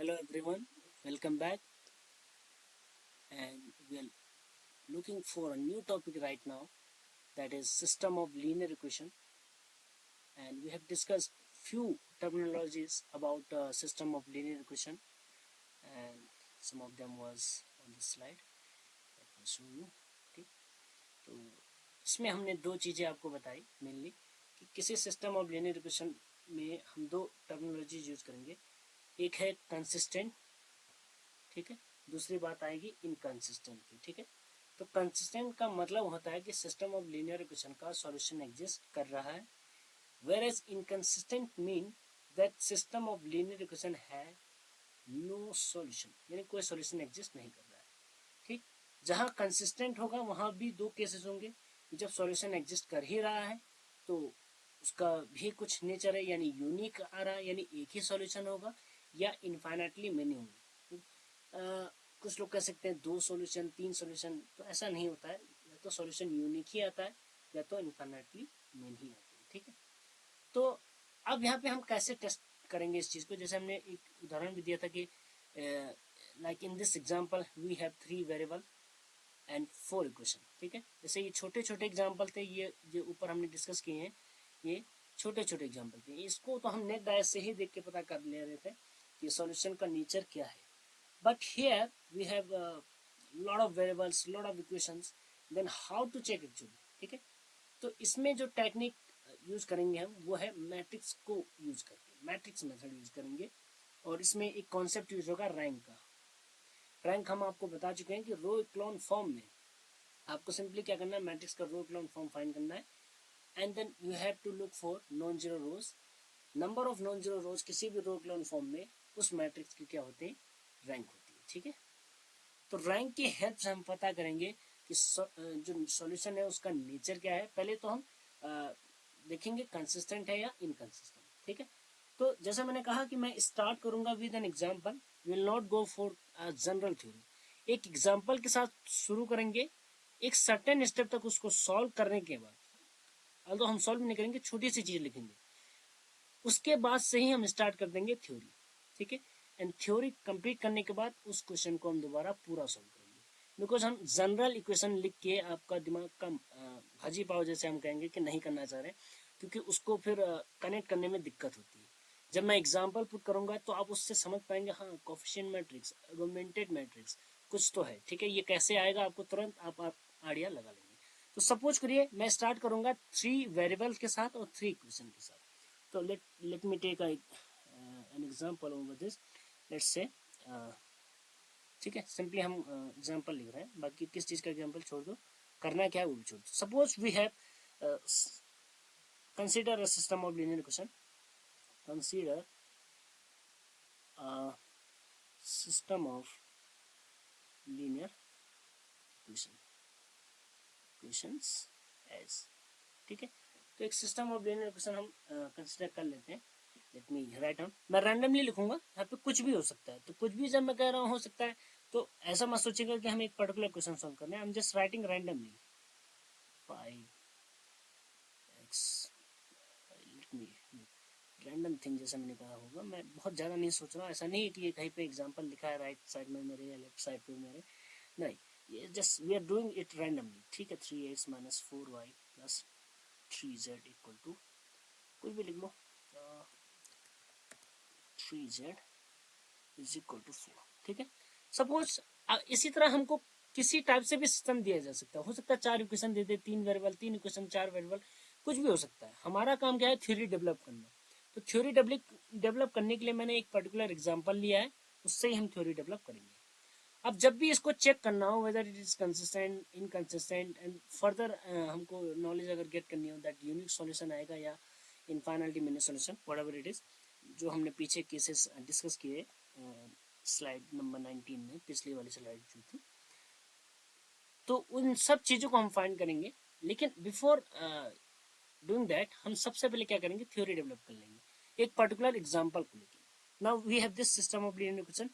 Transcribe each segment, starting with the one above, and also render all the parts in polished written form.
Hello everyone, welcome back, and we are looking for a new topic right now, that is system of linear equation. And we have discussed few terminologies about system of linear equation, and some of them was on this slide. Let me show you. ठीक, तो इसमें हमने दो चीज़ें आपको बताई mainly कि किसी सिस्टम ऑफ लिनियर इक्वेशन में हम दो टर्मिनोलॉजीज यूज करेंगे। एक है कंसिस्टेंट, ठीक है, दूसरी बात आएगी इनकंसिस्टेंट की। ठीक है, तो कंसिस्टेंट का मतलब होता है कि सिस्टम ऑफ लीनियर इक्वेशन का सॉल्यूशन एग्जिस्ट कर रहा है, whereas inconsistent mean that system of linear equation है नो सॉल्यूशन, यानी कोई सॉल्यूशन एग्जिस्ट नहीं कर रहा है। ठीक, जहाँ कंसिस्टेंट होगा वहाँ भी दो केसेस होंगे, जब सॉल्यूशन एग्जिस्ट कर ही रहा है तो उसका भी कुछ नेचर है, यानी यूनिक आ रहा है, यानी एक ही सॉल्यूशन होगा, या इनफाइनाइटली मेनी होंगे। कुछ लोग कह सकते हैं दो सॉल्यूशन, तीन सॉल्यूशन, तो ऐसा नहीं होता है, या तो सॉल्यूशन यूनिक ही आता है या तो इनफाइनाइटली मेनी ही आता है। ठीक है, तो अब यहाँ पे हम कैसे टेस्ट करेंगे इस चीज़ को, जैसे हमने एक उदाहरण भी दिया था कि like in this example we have 3 variable and 4 equation. ठीक है, जैसे ये छोटे छोटे एग्जांपल थे, ये जो ऊपर हमने डिस्कस किए हैं ये छोटे छोटे एग्जांपल थे, इसको तो हम नेट डायस से ही देख के पता कर ले रहे थे कि सॉल्यूशन का नेचर क्या है। But here we have a lot of variables, lot of equations, then how to check actually। ठीक है, तो इसमें जो टेक्निक यूज करेंगे हम वो है मैट्रिक्स को यूज करके, मैट्रिक्स मेथड यूज करेंगे, और इसमें एक कॉन्सेप्ट यूज होगा रैंक का। रैंक हम आपको बता चुके हैं कि रो इक्लोन फॉर्म में आपको सिंपली क्या करना है, मैट्रिक्स का रो इक्लोन फॉर्म फाइंड करना है, and then you have to look for non zero rows. Number of non zero rows किसी भी रो इक्लोन फॉर्म में उस मैट्रिक्स के क्या होते हैं, रैंक होती है। ठीक है, तो रैंक की हेल्प से हम पता करेंगे कि जो सॉल्यूशन है उसका नेचर क्या है। पहले तो हम देखेंगे कंसिस्टेंट है या इनकंसिस्टेंट। ठीक है, तो जैसे मैंने कहा कि मैं स्टार्ट करूंगा with an example, will not go for general theory. एक एग्जांपल के साथ शुरू करेंगे, एक सर्टेन स्टेप तक उसको सॉल्व करने के बाद, अगर हम सॉल्व नहीं करेंगे, छोटी सी चीज लिखेंगे, उसके बाद से ही हम स्टार्ट कर देंगे थ्योरी। ठीक है, एंड थ्योरी कंप्लीट करने के बाद उस क्वेश्चन को हम दोबारा पूरा सॉल्व करेंगे, बिकॉज हम जनरल इक्वेशन लिख के आपका दिमाग का भाजी पाव जैसे हम कहेंगे कि नहीं करना चाह रहे, क्योंकि उसको फिर कनेक्ट करने में दिक्कत होती है। जब मैं एग्जाम्पल पुट करूंगा तो आप उससे समझ पाएंगे, हाँ कोफिशिएंट मैट्रिक्स, आर्गुमेंटेड मैट्रिक्स कुछ तो है। ठीक है, ये कैसे आएगा आपको तुरंत आप आइडिया लगा लेंगे। तो सपोज करिए मैं स्टार्ट करूंगा 3 वेरिएबल के साथ और 3 इक्वेशन के साथ। तो let me take an example over this, let's say, ठीक है, सिंपली हम एग्जांपल लिख रहे हैं, बाकी किस चीज़ का एग्जांपल छोड़ दो, करना क्या है वो भी छोड़ दो। Suppose we have consider a system of linear equation, consider a system of linear equations as. ठीक है, तो एक सिस्टम ऑफ लीनियर इक्वेशन हम कंसीडर कर लेते हैं। लेट मी राइट डाउन, मैं रैंडमली लिखूंगा, यहाँ पे कुछ भी हो सकता है। तो कुछ भी जब मैं कह रहा हूँ हो सकता है, तो ऐसा मत सोचिएगा कि हम एक पर्टिकुलर क्वेश्चन सॉल्व करना है। I am just writing randomly 5x, let me random thing, जैसा मैंने कहा होगा, मैं बहुत ज़्यादा नहीं सोच रहा हूँ। ऐसा नहीं है कि ये कहीं पे एग्जाम्पल लिखा है राइट साइड में मेरे या लेफ्ट साइड पे मेरे, नहीं, ये just we are doing it randomly. ठीक है, 3x minus 4y plus 3z equal to कुछ भी लिख लो, 3z इज इक्वल टू 4। ठीक है, सपोज इसी तरह हमको किसी टाइप से भी सिस्टम दिया जा सकता है, हो सकता है 4 इक्वेशन दे दे, 3 वेरिएबल, 3 इक्वेशन 4 वेरिएबल, कुछ भी हो सकता है। हमारा काम क्या है, थ्योरी डेवलप करना। तो थ्योरी डेवलप करने के लिए मैंने एक पर्टिकुलर एग्जांपल लिया है, उससे ही हम थ्योरी डेवलप करेंगे। अब जब भी इसको चेक करना हो whether it is consistent, inconsistent, and further हमको नॉलेज अगर गेट करनी हो दैट यूनिक सॉल्यूशन आएगा या infinitely many solution, whatever it is, जो हमने पीछे केसेस डिस्कस किए स्लाइड नंबर 19 में, पिछली वाली स्लाइड जो थी, तो उन सब चीज़ों को हम फाइंड करेंगे। लेकिन बिफोर डूइंग दैट हम सबसे पहले क्या करेंगे, थ्योरी डेवलप कर लेंगे एक पर्टिकुलर एग्जांपल को लेकर। Now we have this system of linear equation,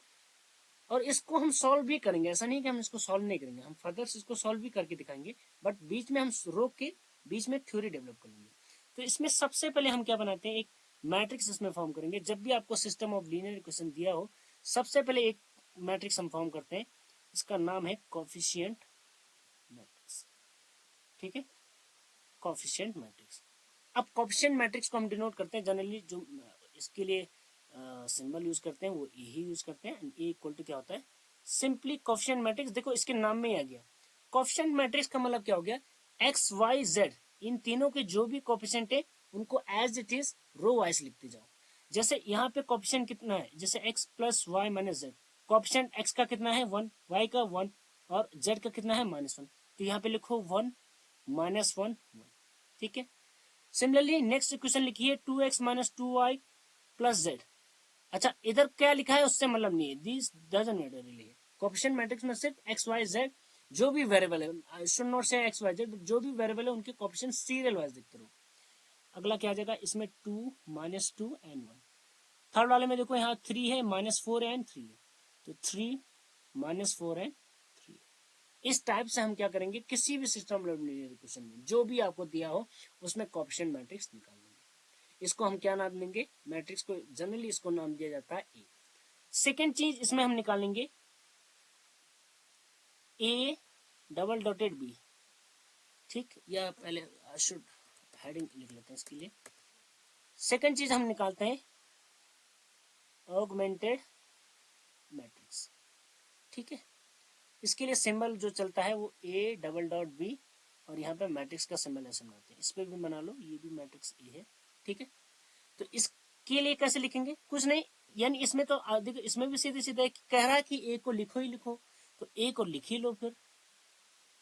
और इसको हम सॉल्व भी करेंगे, ऐसा नहीं कि हम इसको सॉल्व नहीं करेंगे, हम फर्दर इसको सॉल्व भी करके दिखाएंगे, बट बीच में हम रोक के बीच में थ्योरी डेवलप करेंगे। तो इसमें सबसे पहले हम क्या बनाते हैं, एक मैट्रिक्स इसमें फॉर्म करेंगे। जब भी आपको सिस्टम ऑफ लीनियर इक्वेशन दिया हो सबसे पहले एक मैट्रिक्स हम फॉर्म करते हैं, इसका नाम है कोफिशिएंट मैट्रिक्स। ठीक है, कोफिशिएंट मैट्रिक्स। अब कोफिशिएंट मैट्रिक्स को हम डिनोट करते हैं जनरली, जो इसके लिए सिंबल यूज करते हैं वो ए ही यूज करते हैं। ए इक्वल टू क्या होता है, सिंपली कोफिशिएंट मैट्रिक्स। देखो इसके नाम में ही आ गया, कोफिशिएंट मैट्रिक्स का मतलब क्या हो गया, एक्स वाई जेड इन तीनों के जो भी कोफिशिएंट है उनको as it is row wise लिखते जाओ। जैसे यहाँ पे कोफिशिएंट कितना है, जैसे x plus y minus z, coefficient x का कितना है 1, वाई का 1 और जेड का कितना है -1, तो यहाँ पे लिखो 1 -1 1। ठीक है, सिमिलरली नेक्स्ट इक्वेशन लिखिए 2x minus 2y plus Z. अच्छा इधर क्या लिखा है उससे मतलब नहीं है, this doesn't matter really. Coefficient matrix में सिर्फ एक्स वाई जेड जो भी वेरिएबल है, आई शुड नॉट से एक्स वाई जेड, जो भी वेरिएबल है उनके कोफिशिएंट सीरियल वाइज लिखते रहो। अगला क्या आ जाएगा, इसमें 2 -2 एंड 1। थर्ड वाले में देखो यहाँ 3 है, -4 एंड 3 है, तो 3 -4 एंड 3। इस टाइप से हम क्या करेंगे, किसी भी सिस्टम लीनियर इक्वेशन में जो भी आपको दिया हो उसमें कोफिशिएंट मैट्रिक्स निकाल लेंगे। इसको हम क्या नाम देंगे, मैट्रिक्स को जनरली इसको नाम दिया जाता है ए। सेकेंड चीज इसमें हम निकालेंगे ए डबल डॉटेड बी। ठीक, या पहले शुड हेडिंग लिख लेते हैं इसके लिए। सेकेंड चीज हम निकालते हैं ऑगमेंटेड मैट्रिक्स। ठीक है, इसके लिए सिंबल जो चलता है वो ए डबल डॉट बी और यहाँ पे मैट्रिक्स का सिंबल ऐसे बनाते हैं, इस पे भी बना लो, ये भी मैट्रिक्स ए है। ठीक है, तो इसके लिए कैसे लिखेंगे, कुछ नहीं, यानी इसमें तो देखो इसमें भी सीधे सीधे कह रहा है कि ए को लिखो ही लिखो, तो ए को लिख ही लो फिर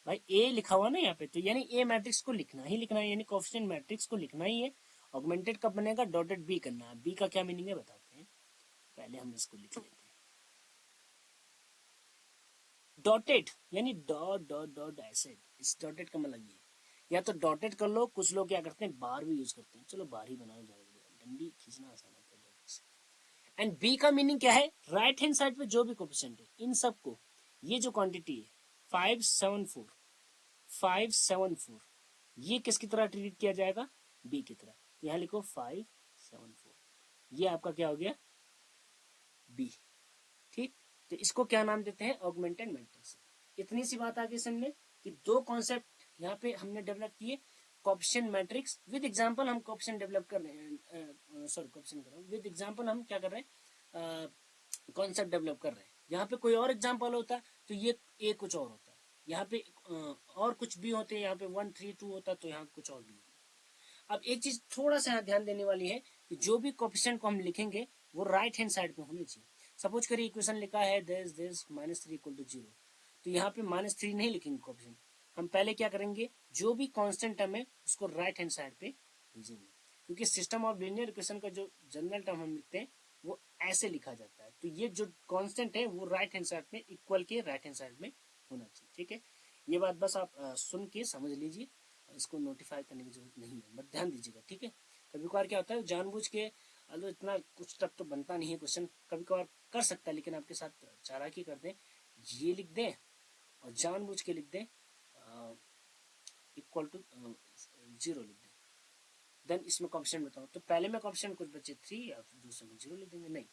भाई, ए लिखा हुआ ना यहाँ पे, तो यानी ए मैट्रिक्स को लिखना ही लिखना है, यानी कोफिशिएंट मैट्रिक्स को लिखना ही है। ऑगमेंटेड कब बनेगा, डॉटेड बी करना है। बी का क्या मीनिंग है बताते हैं, पहले हम इसको लिख लेते हैं। डॉटेड यानी डॉट डॉट डॉट ऐसे, इस डॉटेड का मतलब ये, या तो डॉटेड कर लो, कुछ लोग क्या करते हैं बार भी यूज करते हैं, चलो बार ही बनाओ ज्यादा, डंडी खींचना आसान होता है। एंड बी का मीनिंग क्या है, राइट हैंड साइड पे जो भी कोफिशिएंट है इन सबको, ये जो क्वांटिटी है 574 574, ये किसकी तरह ट्रीट किया जाएगा, बी की तरह। यहाँ लिखो 574, ये आपका क्या हो गया, बी। ठीक, तो इसको क्या नाम देते हैं, ऑगमेंटेड मैट्रिक्स। इतनी सी बात आगे समझे कि दो कॉन्सेप्ट यहाँ पे हमने डेवलप किए, कोफिशिएंट मैट्रिक्स विद एग्जांपल। हम कोफिशिएंट डेवलप कर रहे हैं, सॉरी कोफिशिएंट कर रहे हैं विद एग्जांपल, हम क्या कर रहे हैं, कॉन्सेप्ट डेवलप कर रहे हैं। यहाँ पे कोई और एग्जांपल होता तो ये ए कुछ और होता, यहाँ पे और कुछ भी होते हैं, यहाँ पे 1 3 2 होता तो यहाँ कुछ और भी होता। अब एक चीज थोड़ा सा यहाँ ध्यान देने वाली है कि जो भी कोफिशिएंट को हम लिखेंगे वो राइट हैंड साइड पे होनी चाहिए। सपोज करिए इक्वेशन लिखा है दिस -3 = 0, तो यहाँ पे -3 नहीं लिखेंगे कोफिशिएंट, हम पहले क्या करेंगे, जो भी कांस्टेंट टर्म है उसको राइट हैंड साइड पे भेजेंगे, क्योंकि सिस्टम ऑफ लीनियर इक्वेशन का जो जनरल टर्म हम लिखते हैं वो ऐसे लिखा जाता है, तो ये जो कांस्टेंट है वो राइट हैंड साइड में इक्वल के राइट हैंड साइड में होना चाहिए। ठीक है, ये बात बस आप सुन के समझ लीजिए, इसको नोटिफाई करने की जरूरत नहीं है, बट ध्यान दीजिएगा। ठीक है, कभी कभार क्या होता है जानबूझ के, अलो इतना कुछ टफ तो बनता नहीं है क्वेश्चन, कभी कभार कर सकता है, लेकिन आपके साथ चालाकी कर दें, ये लिख दें और जानबूझ के लिख दें इक्वल टू 0 लिख दें, देन इसमें कोफिशिएंट बताओ, तो पहले में कोफिशिएंट कुछ बचे 3 और दूसरे में 0 लिख देंगे, नहीं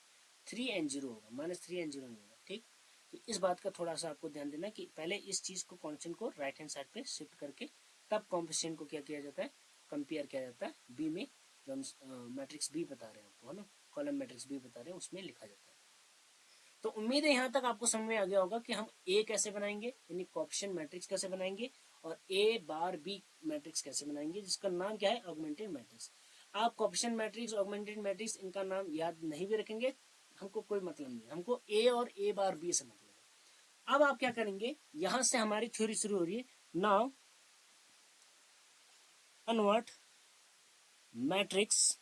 3 एंड 0 होगा, -3 एंड 0 नहीं होगा। ठीक, तो इस बात का थोड़ा सा आपको ध्यान देना कि पहले इस चीज को कांस्टेंट को राइट हैंड साइड पे शिफ्ट करके तब कोफिशिएंट को क्या किया जाता है, कंपेयर किया जाता है बी में, जो हम मैट्रिक्स बी बता रहे हैं आपको, है ना, कॉलम मैट्रिक्स बी बता रहे हैं उसमें लिखा जाता है। तो उम्मीद है यहाँ तक आपको समझ में आ गया होगा कि हम ए कैसे बनाएंगे, यानी कोफिशिएंट मैट्रिक्स कैसे बनाएंगे, और ए बार बी मैट्रिक्स कैसे बनाएंगे, जिसका नाम क्या है, ऑगमेंटेड मैट्रिक्स। आप कोफिशिएंट मैट्रिक्स, ऑगमेंटेड मैट्रिक्स, इनका नाम याद नहीं भी रखेंगे, हमको कोई मतलब नहीं, हमको ए और ए बार बी से मतलब है। अब आप क्या करेंगे, यहां से हमारी थ्योरी शुरू हो रही है। नाउ कन्वर्ट मैट्रिक्स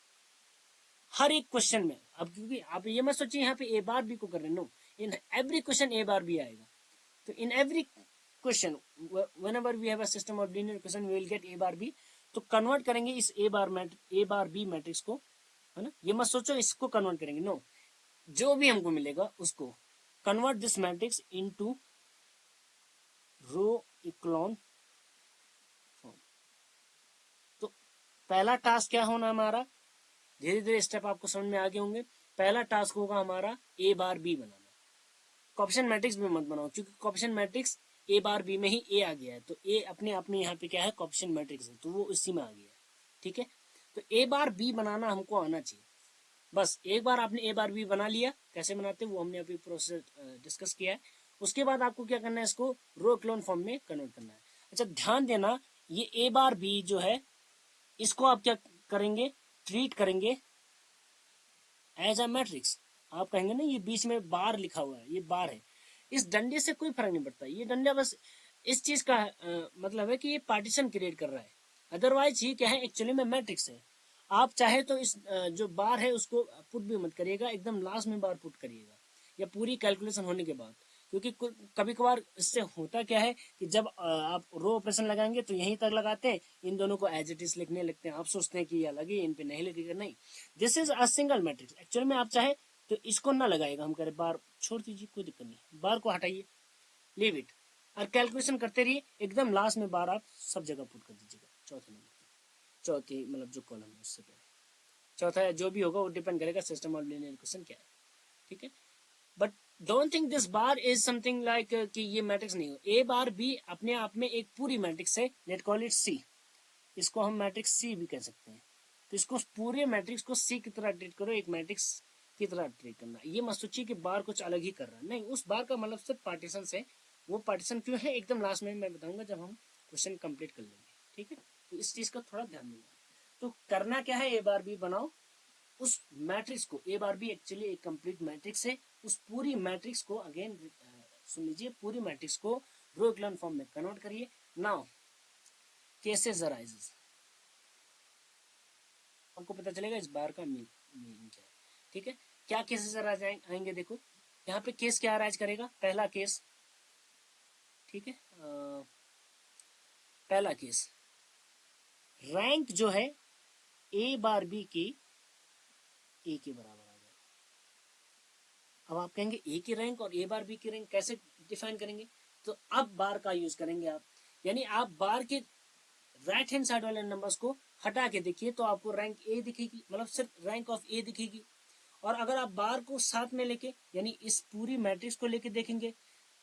हर एक क्वेश्चन में, अब क्योंकि आप ये मत सोचिए यहाँ पे ए बार बी को कर रहे हैं, no, in every question A bar B आएगा। तो in every question whenever we have a system of linear equation we will get A bar B, तो कन्वर्ट करेंगे इस ए बार बी मैट्रिक्स को, है ना, ये मत सोचो इसको कन्वर्ट करेंगे, नो, जो भी हमको मिलेगा उसको convert this matrix into row echelon form. तो पहला टास्क क्या होना हमारा, धीरे धीरे स्टेप आपको समझ में आ गए होंगे। पहला टास्क होगा हमारा ए बार बी बनाना। कोएफिशिएंट मैट्रिक्स में मत बनाओ, क्योंकि coefficient matrix A bar B में ही ए आ गया है, तो ए अपने आप में यहाँ पे क्या है, कोएफिशिएंट मैट्रिक्स है, तो वो इसी में आ गया है। ठीक है, तो ए बार बी बनाना हमको आना चाहिए। बस एक बार आपने ए बार बी बना लिया, कैसे बनाते हैं वो हमने अभी प्रोसेस डिस्कस किया है। उसके बाद आपको क्या करना है, इसको रो इक्लोन फॉर्म में कन्वर्ट करना है। अच्छा ध्यान देना, ये ए बार बी जो है इसको आप क्या करेंगे, ट्रीट करेंगे एज अ मैट्रिक्स। आप कहेंगे ना ये बीच में बार लिखा हुआ है, ये बार है, इस डंडे से कोई फर्क नहीं पड़ता, ये डंडा बस इस चीज का मतलब है कि ये पार्टीशन क्रिएट कर रहा है, अदरवाइज ये क्या है, एक्चुअली में मैट्रिक्स है। आप चाहे तो इस जो बार है उसको पुट भी मत करिएगा, एकदम लास्ट में बार पुट करिएगा, या पूरी कैलकुलेशन होने के बाद, क्योंकि कभी कभार इससे होता क्या है कि जब आप रो ऑपरेशन लगाएंगे तो यहीं तक लगाते हैं, इन दोनों को एज इट इज लिखने लगते हैं, आप सोचते हैं कि ये अलग है, इन पे नहीं लिखेगा, नहीं, this is a single matrix. Actually में आप चाहे तो इसको ना लगाएगा, हम कह रहे बार छोड़ दीजिए, कोई दिक्कत नहीं, बार को हटाइए, लीव इट, और कैलकुलेशन करते रहिए, एकदम लास्ट में बार आप सब जगह पुट कर दीजिएगा, चौथे नंबर, चौथी मतलब जो कॉलम है उससे पहले, चौथा जो भी होगा वो डिपेंड करेगा सिस्टम ऑफ लीनियर इक्वेशन क्या है। ठीक है, but don't think this bar is something like कि ये मैट्रिक्स नहीं हो, ए बार बी अपने आप में एक पूरी मैट्रिक्स है, लेट कॉल इट सी, इसको हम मैट्रिक्स सी भी कह सकते हैं। तो इसको पूरे मैट्रिक्स को सी की तरह ट्रीट करो, एक मैट्रिक्स की तरह ट्रीट करना, ये मत सोचिए कि बार कुछ अलग ही कर रहा है, नहीं, उस बार का मतलब सिर्फ पार्टीशन है, वो पार्टीशन क्यों है एकदम लास्ट में मैं बताऊंगा जब हम क्वेश्चन कंप्लीट कर लेंगे। ठीक है, तो इस चीज का थोड़ा ध्यान देना। तो करना क्या है, ए बार बी बनाओ, उस मैट्रिक्स को, ए बार बी एक्चुअली एक कंप्लीट मैट्रिक्स है, उस पूरी मैट्रिक्स को अगेन सुन लीजिए, पूरी मैट्रिक्स को रो इक्लोन फॉर्म में कन्वर्ट करिए। नाउ केसेस अराइजेस, आपको पता चलेगा इस बार का मीनिंग क्या है। ठीक है, क्या केसेस अराइज आएंगे, देखो यहाँ पे केस क्या अराइज करेगा, पहला केस, ठीक है, पहला केस, रैंक जो है ए बार बी की ए के बराबर आ जाए। अब आप कहेंगे ए की रैंक और ए बार बी की रैंक कैसे डिफाइन करेंगे, तो अब बार का यूज करेंगे आप, यानी आप बार के राइट हैंड साइड वाले नंबर्स को हटा के देखिए तो आपको रैंक ए दिखेगी, मतलब सिर्फ रैंक ऑफ ए दिखेगी। और अगर आप बार को साथ में लेके यानी इस पूरी मैट्रिक्स को लेके देखेंगे,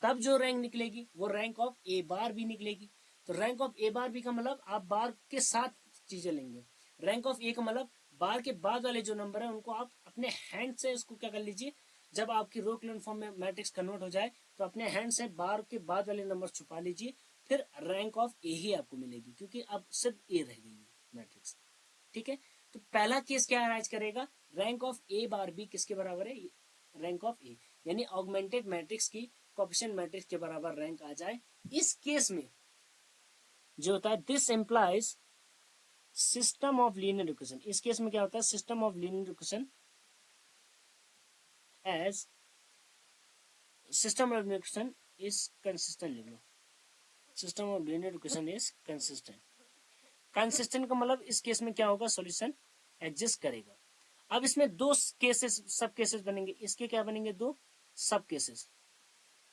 तब जो रैंक निकलेगी वो rank of A bar B निकलेगी। तो rank of A bar B का मतलब आप बार के साथ चीजें लेंगे, रैंक ऑफ ए का मतलब बार के बाद वाले जो नंबर है उनको आप अपने हैंड से उसको क्या कर लीजिए, जब आपकी रो इक्लोन फॉर्म में मैट्रिक्स कन्वर्ट हो जाए तो अपने हैंड से बार के बाद वाले नंबर छुपा लीजिए, फिर रैंक ऑफ ए ही आपको मिलेगी, क्योंकि अब सिर्फ ए रह गई मैट्रिक्स। ठीक है, तो पहला केस क्या अराइज करेगा, rank of A bar B किसके बराबर है, रैंक ऑफ ए, यानी ऑगमेंटेड मैट्रिक्स की कोएफिशिएंट मैट्रिक्स के बराबर रैंक आ जाए। इस केस में जो होता है, this implies system of linear equation, इस केस में क्या होता है, system of linear equation as system of linear equation is consistent, लिख लो, system of linear equation is consistent. Consistent का मतलब इस केस में क्या होगा, सॉल्यूशन एग्जिस्ट करेगा। अब इसमें दो केसेस, सब केसेस बनेंगे, इसके क्या बनेंगे, दो सब केसेस।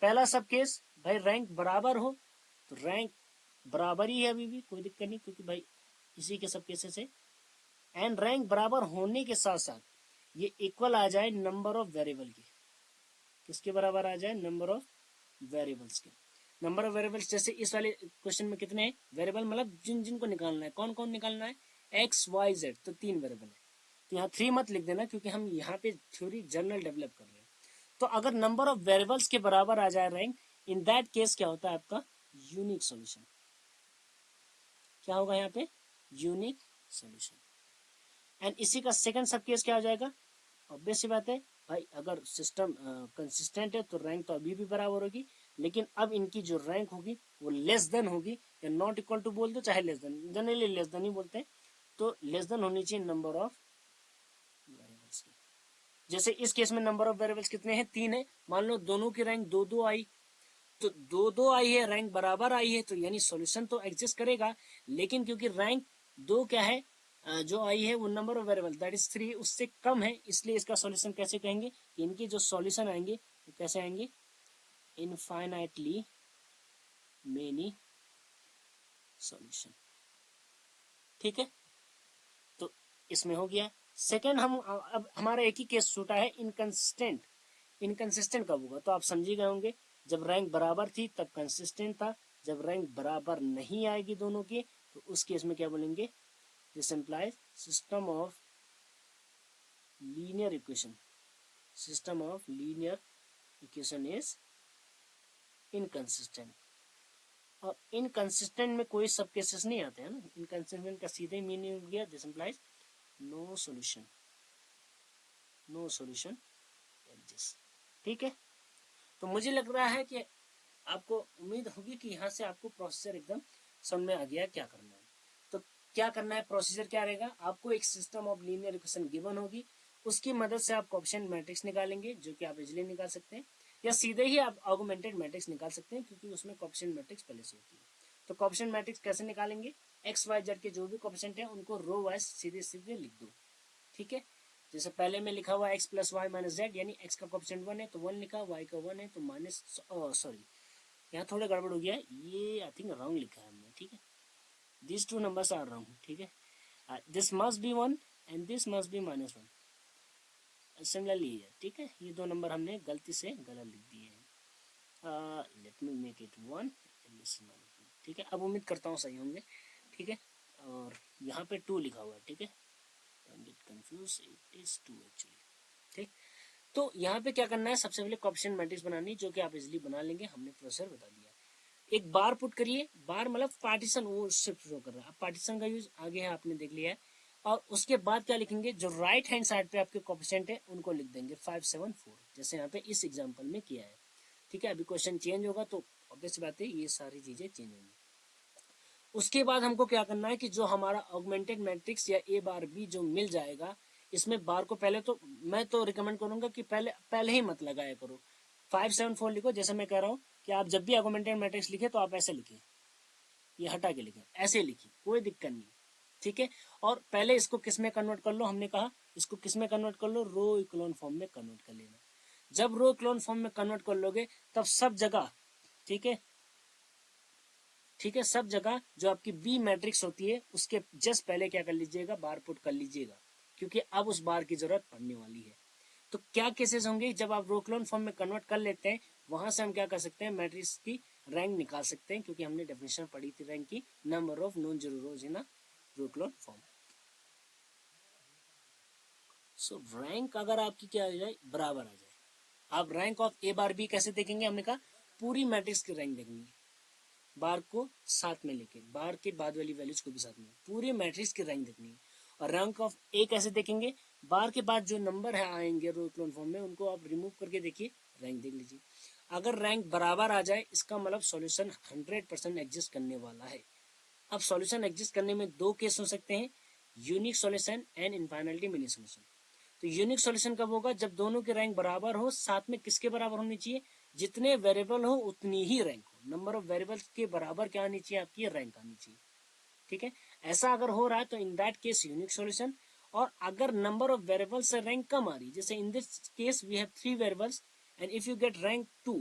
पहला सब केस, भाई रैंक बराबर हो, तो रैंक बराबर ही है अभी भी, कोई दिक्कत नहीं, क्योंकि भाई इसी के सब केसेस है। एंड रैंक बराबर होने के साथ साथ ये इक्वल आ जाए नंबर ऑफ वेरिएबल के, किसके बराबर आ जाए, नंबर ऑफ वेरिएबल्स के। नंबर ऑफ वेरिएबल्स जैसे इस वाले क्वेश्चन में कितने हैं, वेरिएबल मतलब जिन जिनको निकालना है, कौन कौन निकालना है, एक्स वाई जेड, तो 3 वेरिएबल है। तो यहाँ 3 मत लिख देना, क्योंकि हम यहाँ पे थ्योरी जनरल डेवलप कर रहे हैं। तो अगर नंबर ऑफ वेरिएबल्स के बराबर आ जाए रैंक, इन दैट केस क्या होता है आपका, यूनिक सॉल्यूशन। क्या होगा यहाँ पे, यूनिक सॉल्यूशन। एंड इसी का सेकंड सब केस क्या हो जाएगा, ऑब्वियस सी बात है भाई, अगर सिस्टम कंसिस्टेंट है तो रैंक तो अभी भी बराबर होगी, लेकिन अब इनकी जो रैंक होगी वो लेस देन होगी, या नॉट इक्वल टू बोल दो चाहे less than, generally less than ही बोलते हैं, तो लेस देन होनी चाहिए नंबर ऑफ वेरिएबल्स की। जैसे इस केस में नंबर ऑफ वेरिएबल्स कितने हैं, 3 है, मान लो दोनों की रैंक 2-2 आई, तो 2-2 आई है, रैंक बराबर आई है, तो यानी सॉल्यूशन तो एग्जिस्ट करेगा, लेकिन क्योंकि रैंक 2 क्या है, जो आई है वो number of variable that is 3 उससे कम है, इसलिए इसका सॉल्यूशन कैसे कहेंगे, इनके जो सॉल्यूशन आएंगे वो कैसे आएंगे, इनफाइनाइटली मेनी सॉल्यूशन। ठीक है, तो इसमें हो गया सेकेंड हम अब हमारा एक ही केस छूटा है इनकंसिस्टेंट। इनकंसिस्टेंट कब होगा, तो आप समझ ही गए होंगे, जब रैंक बराबर थी तब कंसिस्टेंट था, जब रैंक बराबर नहीं आएगी दोनों की तो उस केस में क्या बोलेंगे, this implies system of linear equation, system of linear equation is inconsistent. और इनकंसिस्टेंट में कोई सब केसेस नहीं आते हैं ना, इनकंसिस्टेंट का सीधे मीनिंग हो गया this implies no solution, no solution exist. ठीक है, तो मुझे लग रहा है कि आपको उम्मीद होगी कि यहाँ से आपको प्रोसीजर एकदम समझ में आ गया क्या करना है। तो क्या करना है, प्रोसीजर क्या रहेगा, आपको एक system of linear equation given होगी, उसकी मदद से आप कोएफिशिएंट मैट्रिक्स निकालेंगे जो कि आप इजीली निकाल सकते हैं, या सीधे ही आप ऑगमेंटेड मैट्रिक्स निकाल सकते हैं क्योंकि उसमें कोएफिशिएंट मैट्रिक्स पहले से होती है। तो कोएफिशिएंट मैट्रिक्स कैसे निकालेंगे, एक्स वाई जेड के जो भी कोएफिशिएंट है उनको रो वाइज सीधे सीधे लिख दो। ठीक है, जैसे पहले में लिखा हुआ x plus y minus z, यानी एक्स का कोएफिशिएंट 1 है तो 1 लिखा, वाई का 1 है तो माइनस, सॉरी यहाँ थोड़ा गड़बड़ हो गया है, ये आई थिंक रॉन्ग लिखा है हमने। ठीक है, this two numbers are wrong. ठीक है, this must be 1 and this must be -1 similarly है। ठीक है, ये दो नंबर हमने गलती से गलत लिख दिए हैं। Let me make it 1 and this -2। ठीक है, अब उम्मीद करता हूँ सही होंगे। ठीक है, और यहाँ पे 2 लिखा हुआ है। ठीक है, don't get confuse, it is 2 actually. ठीक, तो यहाँ पे क्या करना है, सबसे पहले कोएफिशिएंट मैट्रिक्स बनानी, जो कि आप इजीली बना लेंगे, हमने प्रोसेसर बता दिया। एक बार पुट करिए, बार मतलब पार्टीशन, वो शिफ्ट शो कर रहा है, अब पार्टीशन का यूज आगे है आपने देख लिया है। और उसके बाद क्या लिखेंगे, जो राइट हैंड साइड पे आपके कोएफिशिएंट है उनको लिख देंगे 574, जैसे यहाँ पे इस एग्जांपल में किया है। ठीक है, अभी क्वेश्चन चेंज होगा तो ऑब्वियस बात है ये सारी चीजें चेंज होंगी। उसके बाद हमको क्या करना है कि जो हमारा ऑगमेंटेड मैट्रिक्स या ए बार बी जो मिल जाएगा, इसमें बार को पहले तो मैं तो रिकमेंड करूंगा कि पहले पहले ही मत लगाया करो, 574 लिखो। जैसे मैं कह रहा हूँ कि आप जब भी ऑगमेंटेड मैट्रिक्स लिखे तो आप ऐसे लिखें, ये हटा के लिखें, ऐसे लिखिए, कोई दिक्कत नहीं। ठीक है, और पहले इसको किस में कन्वर्ट कर लो, हमने कहा इसको किस में कन्वर्ट कर लो, रो इक्लोन फॉर्म में कन्वर्ट कर लेना। जब रो इक्लोन फॉर्म में कन्वर्ट कर लोगे तब सब जगह, ठीक है, ठीक है, सब जगह जो आपकी बी मैट्रिक्स होती है उसके जस्ट पहले क्या कर लीजिएगा, बार पुट कर लीजिएगा, क्योंकि अब उस बार की जरूरत पड़ने वाली है। तो क्या केसेस होंगे, जब आप रो इक्लोन फॉर्म में कन्वर्ट कर लेते हैं, वहां से हम क्या कर सकते हैं, मैट्रिक्स की रैंक निकाल सकते हैं, क्योंकि हमने डेफिनेशन पढ़ी थी रैंक की, number of non zero rows in row echelon form. So rank अगर आपकी क्या आ जाए, बराबर आ जाए, आप rank of A bar B कैसे देखेंगे, हमने कहा पूरी मैट्रिक्स की रैंक देखनी है, बार को साथ में लेके, बार के बाद वाली वैल्यूज को भी साथ में, पूरी मैट्रिक्स की रैंक देखनी है। और रैंक ऑफ ए कैसे देखेंगे, बार के बाद जो नंबर है आएंगे रो इक्लोन फॉर्म में उनको आप रिमूव करके देखिए, रैंक देख लीजिए। अगर रैंक बराबर आ जाए इसका मतलब सॉल्यूशन 100% एग्जिस्ट करने वाला है। अब सॉल्यूशन एग्जिस्ट करने में दो केस हो सकते हैं, unique solution and infinitely many solution. तो यूनिक सॉल्यूशन कब होगा, जब दोनों की रैंक बराबर हो, साथ में किसके बराबर होनी चाहिए, जितने वेरिएबल हो उतनी ही रैंक हो, नंबर ऑफ वेरिएबल्स के बराबर क्या आनी चाहिए, आपकी रैंक आनी चाहिए। ठीक है, ऐसा अगर हो रहा है तो in that case unique solution. और अगर नंबर ऑफ वेरिएबल्स से रैंक कम आ रही, जैसे in this case we have 3 variables and if you get rank 2,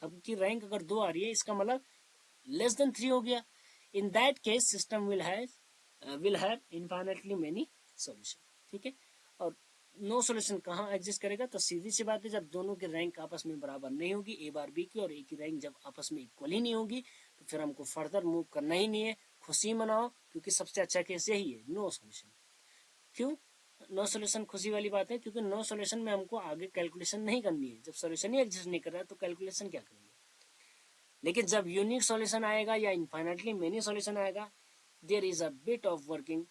आपकी रैंक अगर 2 आ रही है, इसका मतलब लेस देन 3 हो गया, इन that case system will have infinitely many solution. ठीक है, और नो सॉल्यूशन कहाँ एग्जिस्ट करेगा, तो सीधी सी बात है, जब दोनों की रैंक आपस में बराबर नहीं होगी, ए बार बी की, और ए की रैंक जब आपस में इक्वल ही नहीं होगी, तो फिर हमको फर्दर मूव करना ही नहीं है, खुशी मनाओ, क्योंकि सबसे अच्छा केस यही है, नो सॉल्यूशन। क्यों नो सॉल्यूशन खुशी वाली बात है, क्योंकि नो सॉल्यूशन में हमको आगे कैलकुलेशन नहीं करनी है, जब सॉल्यूशन ही एग्जिस्ट नहीं कर रहा है तो कैलकुलेशन क्या करेंगे। लेकिन जब यूनिक सॉल्यूशन आएगा या इनफाइनाइटली मेनी सॉल्यूशन आएगा, there is a bit of working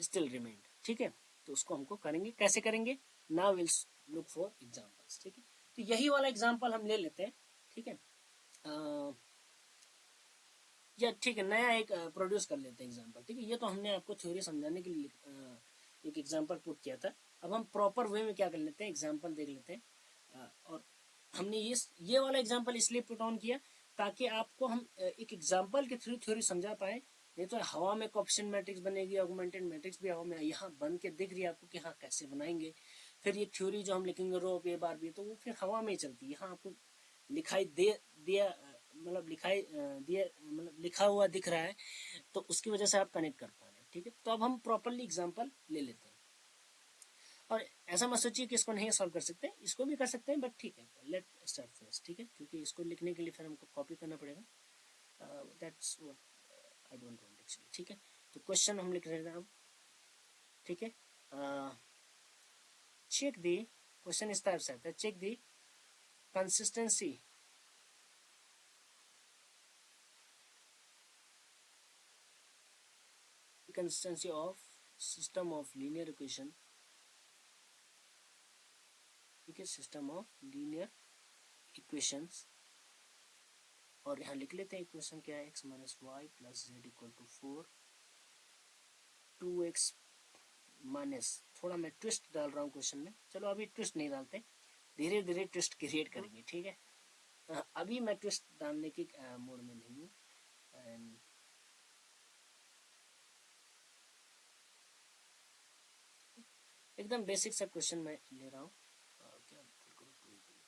still remained. ठीक है, तो उसको हमको करेंगे, कैसे करेंगे, now will look for examples. ठीक है, तो यही वाला एग्जांपल हम ले लेते हैं। ठीक है, या ठीक है, नया एक प्रोड्यूस कर लेते हैं एग्जांपल। ठीक है, ये तो हमने आपको थ्योरी समझाने के लिए एक एग्जांपल पुट किया था। अब हम प्रॉपर वे में क्या कर लेते हैं, एग्जांपल देख लेते हैं। और हमने ये वाला एग्जांपल इसलिए पुट ऑन किया ताकि आपको हम एक एग्जांपल के थ्रू थ्योरी समझा पाए। नहीं तो हवा में कोएफिशिएंट मैट्रिक्स बनेगी, ऑगमेंटेड मैट्रिक्स भी हवा में, यहाँ बन के दिख रही है आपको कि हाँ कैसे बनाएंगे, फिर ये थ्योरी जो हम लिखेंगे रो ए बार बी, तो वो फिर हवा में ही चलती है, यहाँ आपको लिखाई दे दिया, मतलब दिया, मतलब लिखा हुआ दिख रहा है, तो उसकी वजह से आप कनेक्ट कर पा रहे हैं। ठीक है, तो अब हम प्रॉपरली एग्जांपल ले लेते हैं। और ऐसा मत सोचिए कि इसको नहीं सॉल्व कर सकते, इसको भी कर सकते हैं, बट ठीक है, लेट स्टार्ट फर्स्ट, ठीक है, क्योंकि इसको लिखने के लिए फिर हमको कॉपी करना पड़ेगा, that's what I don't want actually, ठीक है। तो क्वेश्चन हम लिख रहे हैं अब, ठीक है। चेक दी, क्वेश्चन इस टाइप से आता है, check the consistency of system of linear equation, ठीक है, सिस्टम ऑफ लीनियर इक्वेशंस, और यहाँ लिख लेते हैं इक्वेशन क्या है, x minus Y plus Z equal to 4, 2x minus, थोड़ा मैं ट्विस्ट डाल रहा हूँ क्वेश्चन में, चलो अभी ट्विस्ट नहीं डालते, धीरे धीरे ट्विस्ट क्रिएट करेंगे, ठीक है। अभी मैं ट्विस्ट डालने की मोड में नहीं हूँ, एंड एकदम बेसिक सा क्वेश्चन मैं ले रहा हूँ,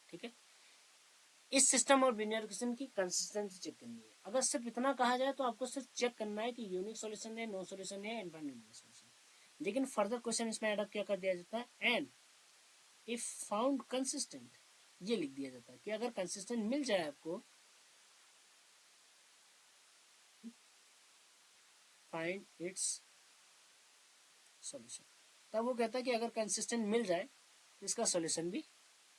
ठीक है। इस सिस्टम और लीनियर इक्वेशन की कंसिस्टेंसी चेक करनी है। अगर सिर्फ इतना कहा जाए तो आपको सिर्फ चेक करना है कि यूनिक सॉल्यूशन है, नो सॉल्यूशन है, इनफाइनाइट सॉल्यूशन। लेकिन फर्दर क्वेश्चन इसमें ऐड अप क्या कर दिया जाता है, एंड इफ फाउंड कंसिस्टेंट, ये लिख दिया जाता है कि अगर कंसिस्टेंट मिल जाए आपको, फाइंड इट्स सॉल्यूशन। तब वो कहता है कि अगर कंसिस्टेंट मिल जाए तो इसका सॉल्यूशन भी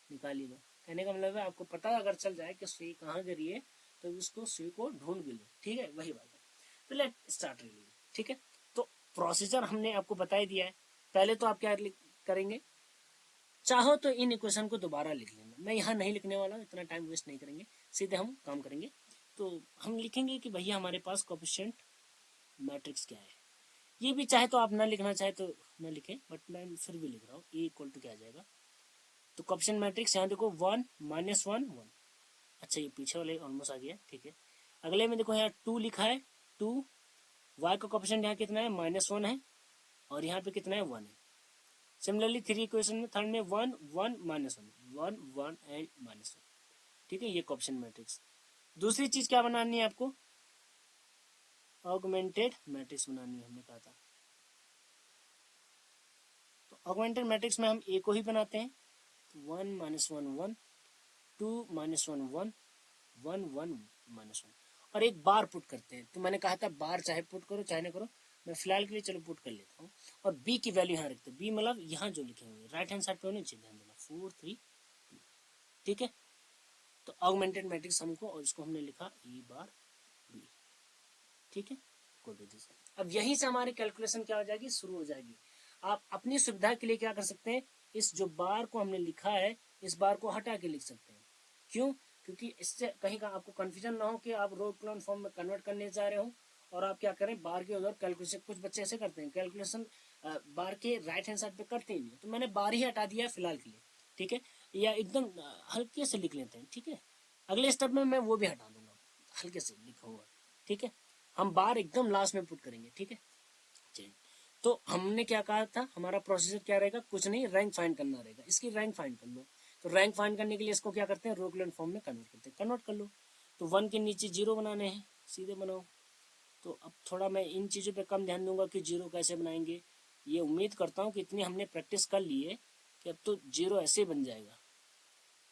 निकाल ही लो। कहने का मतलब है आपको पता अगर चल जाए कि सुई कहाँ गिरी है तो उसको सुई को ढूंढ भी लो, ठीक है, वही बात है। तो लेट स्टार्ट रिव्यू, ठीक है। तो प्रोसीजर हमने आपको बता ही दिया है। पहले तो आप क्या करेंगे, चाहो तो इन इक्वेशन को दोबारा लिख लेना, मैं यहाँ नहीं लिखने वाला हूँ, इतना टाइम वेस्ट नहीं करेंगे, सीधे हम काम करेंगे। तो हम लिखेंगे कि भैया हमारे पास कोएफिशिएंट मैट्रिक्स क्या है। ये भी चाहे तो आप ना लिखना चाहे तो ना लिखें, बट मैं फिर भी लिख रहा हूँ, ए इक्वल टू क्या आ जाएगा, तो कोएफिशिएंट मैट्रिक्स यहाँ देखो 1 -1 1, अच्छा ये पीछे वाले ऑलमोस्ट आ गया, ठीक है। अगले में देखो यहाँ 2 लिखा है, 2, y का कोएफिशिएंट यहाँ कितना है, -1 है, और यहाँ पे कितना है, 1 है। सिमिलरली 3 इक्वेशन में, थर्ड में 1 1 -1 1 1 एंड -1, ठीक है, ये कोएफिशिएंट मैट्रिक्स। दूसरी चीज क्या बनानी है आपको, ऑगमेंटेड मैट्रिक्स बनानी है, हमने कहा था। तो ऑगमेंटेड मैट्रिक्स में हम ए को ही बनाते हैं, 1 -1 1, 2 -1 1 1 1 -1, और एक बार पुट करते हैं। तो मैंने कहा था बार चाहे पुट करो चाहे ना करो, मैं फिलहाल के लिए चलो पुट कर लेता हूँ, और बी की वैल्यू यहाँ रखते हैं, बी मतलब यहाँ जो लिखे हुए राइट हैंड साइड पे होने चाहिए, ध्यान देना 4 3 2, ठीक है। तो ऑगमेंटेड मैट्रिक्स हमको, और इसको हमने लिखा ए बार बी, ठीक है। अब यहीं से हमारी कैलकुलेशन क्या हो जाएगी, शुरू हो जाएगी। आप अपनी सुविधा के लिए क्या कर सकते हैं, इस जो बार को हमने लिखा है इस बार को हटा के लिख सकते हैं। क्यों, क्योंकि इससे कहीं का आपको कंफ्यूजन ना हो कि आप रो कॉलम फॉर्म में कन्वर्ट करने जा रहे हो और आप क्या करें, बार के उधर कैलकुलेशन, कुछ बच्चे ऐसे करते हैं कैलकुलेशन बार के राइट हैंड साइड पे करते ही नहीं, तो मैंने बार ही हटा दिया फिलहाल के लिए, ठीक है, या एकदम हल्के से लिख लेते हैं, ठीक है। अगले स्टेप में मैं वो भी हटा दूंगा, हल्के से लिखा हुआ, ठीक है। हम बार एकदम लास्ट में पुट करेंगे, ठीक है। तो हमने क्या कहा था, हमारा प्रोसीजर क्या रहेगा, कुछ नहीं, रैंक फाइंड करना रहेगा, इसकी रैंक फाइंड कर लो। तो रैंक फाइंड करने के लिए इसको क्या करते हैं, रो कॉलम फॉर्म में कन्वर्ट करते हैं, कन्वर्ट कर लो। तो 1 के नीचे 0 बनाने हैं, सीधे बनाओ। तो अब थोड़ा मैं इन चीज़ों पे कम ध्यान दूंगा कि 0 कैसे बनाएंगे, ये उम्मीद करता हूँ कि इतनी हमने प्रैक्टिस कर ली है कि अब तो 0 ऐसे बन जाएगा,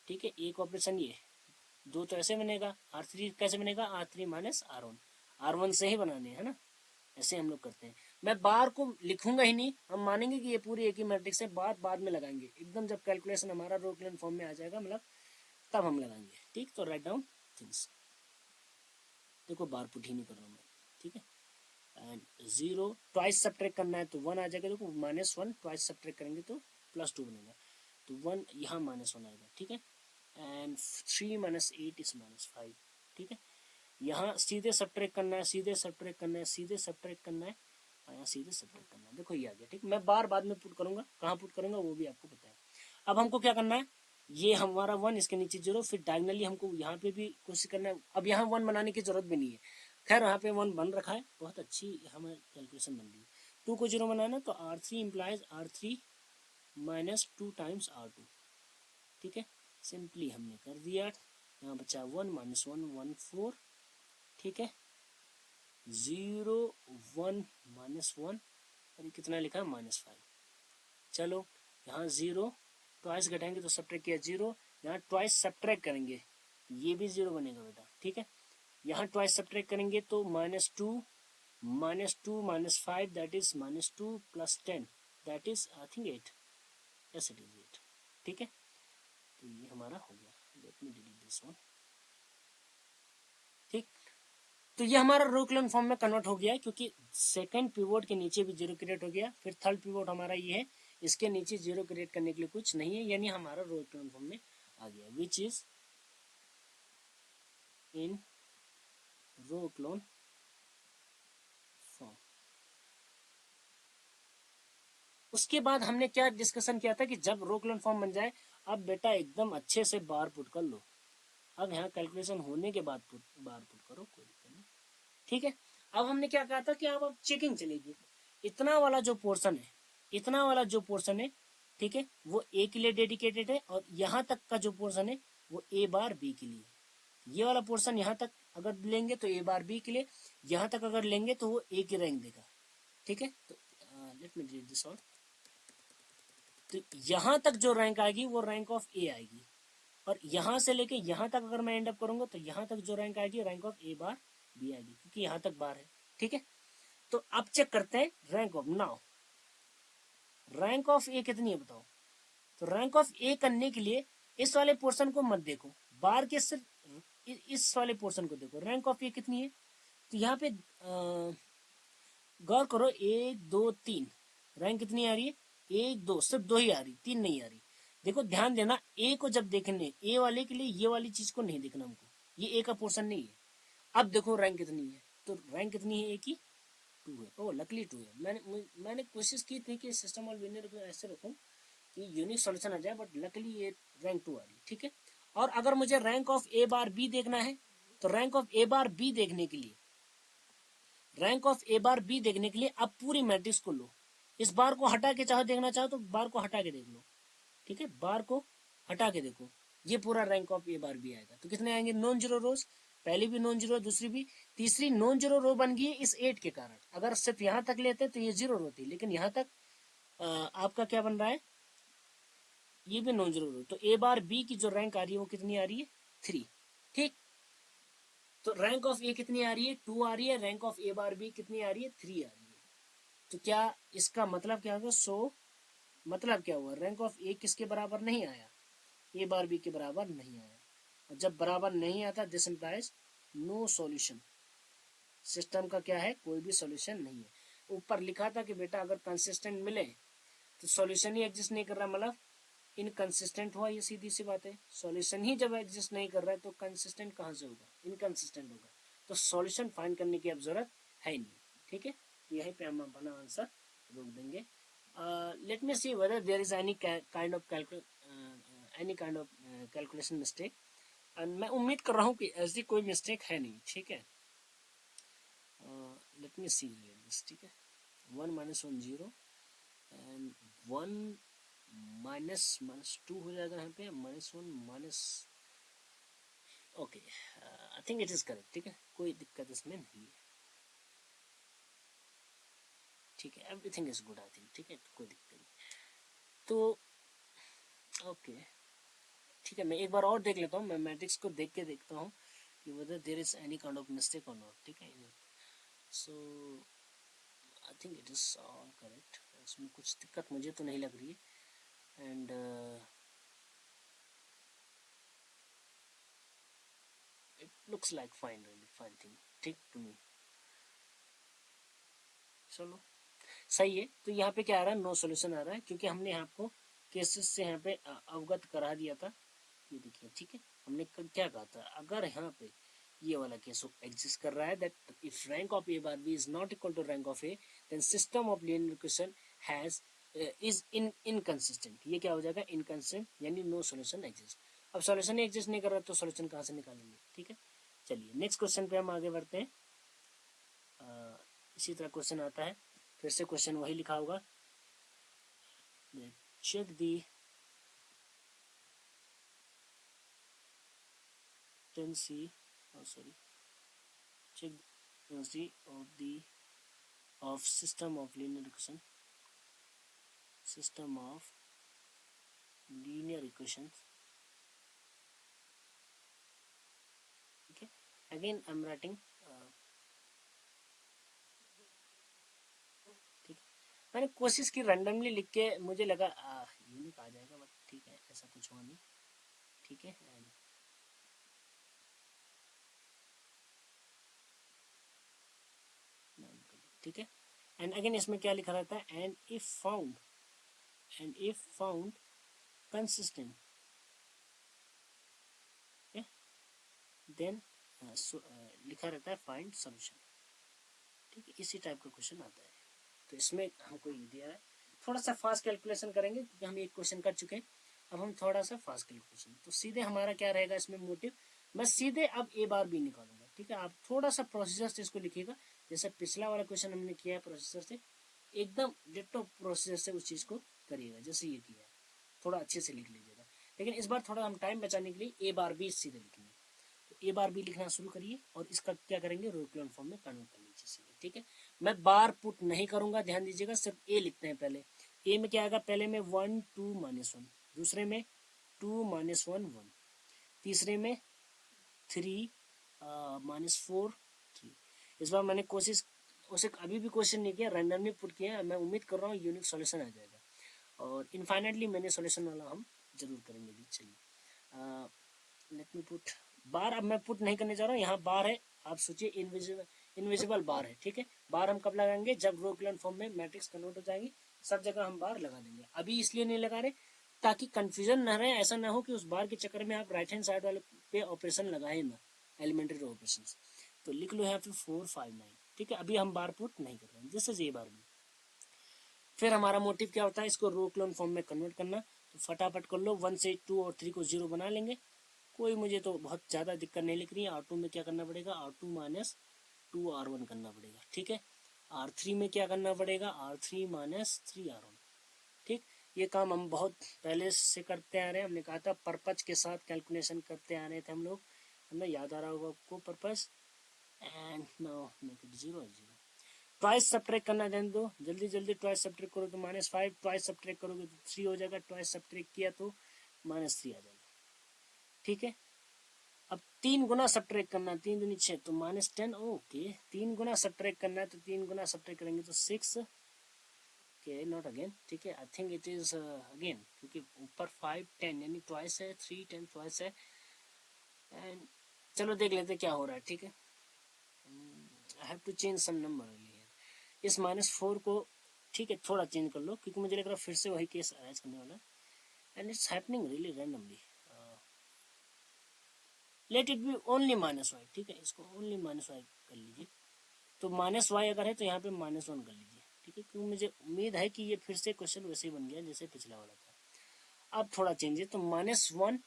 ठीक है। एक ऑपरेशन ये, 2 तो ऐसे बनेगा, R3 कैसे बनेगा, R3 माइनस R1, R1 से ही बनाने हैं, है ना, ऐसे हम लोग करते हैं। मैं बार को लिखूंगा ही नहीं, हम मानेंगे कि ये पूरी एक ही मैट्रिक्स है, बार बाद में लगाएंगे, एकदम जब कैलकुलेशन हमारा रो कॉलम फॉर्म में आ जाएगा, मतलब तब हम लगाएंगे, ठीक। तो राइट डाउन थिंग्स, देखो बार पुट ही नहीं कर रहा हूँ मैं, ठीक है। एंड 0 ट्वाइस सब्ट्रैक्ट करना है तो 1 आ जाएगा, देखो -1 ट्वाइस सब्ट्रैक्ट करेंगे तो +2 बनेगा, तो 1 यहाँ -1 आएगा, ठीक है। एंड 3 - 8 इज -5, ठीक है। यहाँ सीधे सब्ट्रैक्ट करना है, सीधे सब्ट्रैक्ट करना है, सीधे सब्ट्रैक्ट करना है, और यहाँ सीधे सब्ट्रैक्ट करना है, देखो ये आ गया, ठीक। मैं बार बाद में पुट करूंगा, कहाँ पुट करूंगा वो भी आपको पता है। अब हमको क्या करना है, ये हमारा 1, इसके नीचे 0, फिर डायगनली हमको यहाँ पे भी कोशिश करना है। अब यहाँ 1 बनाने की जरूरत भी नहीं है, खैर यहाँ पे 1 बन रखा है, बहुत अच्छी हमें कैलकुलेशन बन रही है। 2 को 0 बनाना, तो R3 implies R3 -2 times R2, ठीक है। सिंपली हमने कर दिया, यहाँ बचा 1 -1 1 4, ठीक है, 0 1 -1, और ये कितना लिखा है, -5। चलो यहाँ 0 ट्वाइस घटाएंगे तो सब्ट्रैक्ट किया 0, यहाँ ट्वाइस सब्ट्रैक्ट करेंगे ये भी 0 बनेगा बेटा, ठीक है। यहाँ ट्वाइस सब्ट्रैक्ट करेंगे तो -2 -5 that is -2 + 10 that is I think 8, yes it is 8, ठीक है। तो ये हमारा हो गया, let me delete this one, ठीक। तो ये हमारा रो कॉलम फॉर्म में कन्वर्ट हो गया, क्योंकि सेकंड पिवोट के नीचे भी 0 क्रिएट हो गया, फिर थर्ड पिवोट हमारा ये है, इसके नीचे 0 क्रिएट करने के लिए कुछ नहीं है, यानी हमारा रो कॉलम फॉर्म में आ गया, which is in row column form. उसके बाद हमने क्या डिस्कशन किया था कि जब रो कॉलम फॉर्म बन जाए, अब बेटा एकदम अच्छे से बार पुट कर लो। अब यहाँ कैलकुलेशन होने के बाद बार पुट करो, कोई दिक्कत नहीं, ठीक है। अब हमने क्या कहा था कि अब चेकिंग चलेगी, इतना वाला जो पोर्शन है, इतना वाला जो पोर्शन है, ठीक है, वो ए के लिए डेडिकेटेड है, और यहाँ तक का जो पोर्शन है वो ए बार बी के लिए। ये वाला पोर्शन यहाँ तक अगर लेंगे तो ए बार बी के लिए, यहाँ तक अगर लेंगे तो वो ए की रैंक देगा, ठीक है। तो let me read this out. तो यहाँ तक जो रैंक आएगी वो रैंक ऑफ ए आएगी, और यहाँ से लेके यहाँ तक अगर मैं एंड अप करूंगा तो यहाँ तक जो रैंक आएगी rank of A bar B आएगी, क्योंकि यहाँ तक बार है, ठीक है। तो अब चेक करते हैं rank of now, rank of A कितनी है बताओ। तो रैंक ऑफ ए करने के लिए इस वाले पोर्शन को मत देखो, बार के सिर्फ इस वाले पोर्शन को देखो, रैंक ऑफ ए कितनी है। तो यहाँ पे गौर करो, 1 2 3 रैंक कितनी आ रही है, 1 2, सिर्फ 2 ही आ रही, 3 नहीं आ रही। देखो ध्यान देना, ए को जब देखने, ए वाले के लिए ये वाली चीज को नहीं देखना हमको, ये ए का पोर्शन नहीं है। अब देखो रैंक कितनी है, तो रैंक कितनी है ए की, 2 है। ओ लकली 2 है। मैंने कोशिश की थी कि सिस्टम ऑफ लीनियर को ऐसे रखूं कि यूनिक सॉल्यूशन आ जाए, बट लकली ये रैंक 2 आ रही है, ठीक है। और अगर मुझे rank of A bar B देखना है, तो rank of A bar B देखने के लिए, rank of A bar B देखने के लिए अब पूरी मैट्रिक्स को लो, इस बार को हटा के चाहो देखना चाहो तो बार को हटा के देख लो, ठीक है, बार को हटा के देखो, ये पूरा rank of A bar B आएगा। तो कितने आएंगे, नॉन जीरो रोज, पहली भी नॉन जीरो, दूसरी भी, तीसरी नॉन जीरो रो बन गई इस 8 के कारण। अगर सिर्फ यहाँ तक लेते तो ये 0 रो थी, लेकिन यहाँ तक आपका क्या बन रहा है, ये भी नॉन जीरो रो। तो ए बार बी की जो रैंक आ रही है वो कितनी आ रही है, 3, ठीक। तो रैंक ऑफ ए कितनी आ रही है, 2 आ रही है, rank of A bar B कितनी आ रही है, 3 आ रही है। तो क्या इसका मतलब क्या होगा, मतलब क्या हुआ, रैंक ऑफ ए किसके बराबर नहीं आया, ए बार बी के बराबर नहीं आया। और जब बराबर नहीं आता, this implies no solution, system का क्या है, कोई भी सॉल्यूशन नहीं है। ऊपर लिखा था कि बेटा अगर कंसिस्टेंट मिले तो सॉल्यूशन ही एग्जिस्ट नहीं कर रहा, मतलब इनकंसिस्टेंट हुआ, ये सीधी सी बात है। सॉल्यूशन ही जब एग्जिस्ट नहीं कर रहा है तो कंसिस्टेंट कहाँ से होगा, इनकंसिस्टेंट होगा। तो सॉल्यूशन फाइंड करने की अब जरूरत है नहीं, ठीक है। यहीं पे हम अपना आंसर रोक देंगे। Let me see whether there is any kind of calculation mistake, and मैं उम्मीद कर रहा हूँ कि ऐसी कोई मिस्टेक है नहीं, ठीक है। लेट मी सी दिस, ठीक है। 1 - 1 0 एंड 1 -2 हो जाएगा यहाँ पे, -1 minus, okay, I think it is correct, ठीक है, कोई दिक्कत इसमें नहीं है, ठीक है, everything is good I think, ठीक है, कोई दिक्कत नहीं। तो ओके, ठीक है, मैं एक बार और देख लेता हूँ, मैं मैट्रिक्स को देख के देखता हूँ कि whether there is any kind of mistake or not, ठीक है। So I think it is all correct, इसमें कुछ दिक्कत मुझे तो नहीं लग रही है, and it looks like fine, really fine thing, ठीक टू मी, चलो सही है। तो यहाँ पे क्या आ रहा है, नो सोल्यूशन आ रहा है, क्योंकि हमने आपको केसेस से यहाँ पे अवगत करा दिया था, ये देखिए, ठीक है। हमने क्या कहा था, अगर यहाँ पे ये वाला केस एग्जिस्ट कर रहा है, that if rank of A bar B is not equal to rank of A, then system of linear equation has is inconsistent, ये क्या हो जाएगा, इनकंसिस्टेंट, यानी नो सोल्यूशन एग्जिस्ट। अब सोल्यूशन ही एग्जिस्ट नहीं कर रहा तो सोल्यूशन कहाँ से निकालेंगे, ठीक है। चलिए नेक्स्ट क्वेश्चन पे हम आगे बढ़ते हैं। इसी तरह क्वेश्चन आता है, फिर से क्वेश्चन वही लिखा होगा, check the tendency, check the tendency of system of linear equation, system of linear equations. Okay, again I'm writing ठीक है, मैंने कोशिश की रैंडमली लिख के, मुझे लगा यूनिक आ जाएगा, बट ठीक है ऐसा कुछ हुआ नहीं. ठीक है, ठीक है. एंड अगेन इसमें क्या लिखा रहता है, and if found consistent, then लिखा रहता है फाइंड सोल्यूशन. ठीक है, इसी टाइप का क्वेश्चन आता है. तो इसमें हमको ये दिया है, थोड़ा सा फास्ट कैलकुलेशन करेंगे क्योंकि हम एक क्वेश्चन कर चुके हैं. अब हम थोड़ा सा फास्ट कैलकुलेशन, तो सीधे हमारा क्या रहेगा इसमें मोटिव, मैं सीधे अब ए बार बी निकालूंगा. ठीक है, आप थोड़ा सा प्रोसीजर से इसको लिखिएगा, जैसे पिछला वाला क्वेश्चन हमने किया है प्रोसीजर से, एकदम डिट्टो प्रोसीजर से उस चीज़ को करिएगा जैसे ये किया है, थोड़ा अच्छे से लिख लीजिएगा. लेकिन इस बार थोड़ा हम टाइम बचाने के लिए ए बार बी सीधे लिखेंगे. तो ए बार बी लिखना शुरू करिए और इसका क्या करेंगे, रोक्लोन फॉर्म में कन्वर्ट कर लीजिए सीधे. ठीक है, मैं बार पुट नहीं करूंगा, ध्यान दीजिएगा, सिर्फ ए लिखते हैं पहले. ए में क्या आएगा, पहले में 1 2 -1, दूसरे में 2 -1 1, तीसरे में 3 -4 3. इस बार मैंने कोशिश उसे अभी भी क्वेश्चन नहीं किया, रैंडमली पुट किया. मैं उम्मीद कर रहा हूँ यूनिक सॉल्यूशन आ जाएगा, और इनफाइनाइटली मैंने सॉल्यूशन वाला हम जरूर करेंगे भी. चलिए लेट मी पुट बार. अब मैं पुट नहीं करने जा रहा हूँ, यहाँ बार है, आप सोचिए इनविजिबल बार है. ठीक है, बार हम कब लगाएंगे, जब रो इक्विवेलेंट फॉर्म में मैट्रिक्स कन्वर्ट हो जाएगी, सब जगह हम बार लगा देंगे. अभी इसलिए नहीं लगा रहे ताकि कंफ्यूजन न रहे, ऐसा ना हो कि उस बार के चक्कर में आप राइट हैंड साइड वाले पे ऑपरेशन लगाए ना, एलिमेंट्री रो ऑपरेशन. तो लिख लो यहाँ पे 4 5 9. ठीक है, अभी हम बार पुट नहीं कर रहे हैं, this is A bar B. फिर हमारा मोटिव क्या होता है, इसको रो क्लोन फॉर्म में कन्वर्ट करना. तो फटाफट कर लो, 1 से 2 और 3 को 0 बना लेंगे. कोई मुझे तो बहुत ज़्यादा दिक्कत नहीं लिख रही है. R2 में क्या करना पड़ेगा, R2 माइनस 2R1 करना पड़ेगा. ठीक है, R3 में क्या करना पड़ेगा, R3 माइनस 3R1. ठीक, ये काम हम बहुत पहले से करते आ रहे हैं. हमने कहा था पर्पज के साथ कैलकुलेशन करते आ रहे थे हम लोग, हमें याद आ रहा होगा आपको purpose. And now make it 0 0. Twice subtract करना, देन दो जल्दी जल्दी. ट्वाइस सब्ट्रैक्ट करो तो -5, ट्वाइस सब्ट्रैक्ट करोगे तो 3 हो जाएगा, ट्वाइस सब्ट्रैक्ट किया तो -3 आ जाएगा. ठीक है, अब 3 गुना सब्ट्रैक्ट करना, 3 दूनी 6 तो -10. ओके, 3 गुना सब्ट्रैक्ट करना है तो 3 गुना सब्ट्रैक्ट करेंगे तो 6. Okay, not again. ठीक है, आई थिंक इट इज अगेन, क्योंकि ऊपर 5 10 यानी ट्वाइस है, 3 10 ट्वाइस है. एंड चलो देख लेते क्या हो रहा है. ठीक है, I have to change some number इस -4 को. ठीक है, थोड़ा चेंज कर लो क्योंकि मुझे लग रहा है फिर से वही केस अराइज करने वाला है. And it's happening really randomly. Let it be only -y. ठीक है, इसको ओनली -y कर लीजिए. तो -y अगर है तो यहाँ पे -1 कर लीजिए. ठीक है, क्योंकि मुझे उम्मीद है कि ये फिर से क्वेश्चन वैसे ही बन गया जैसे पिछला वाला था. अब थोड़ा चेंज है तो -1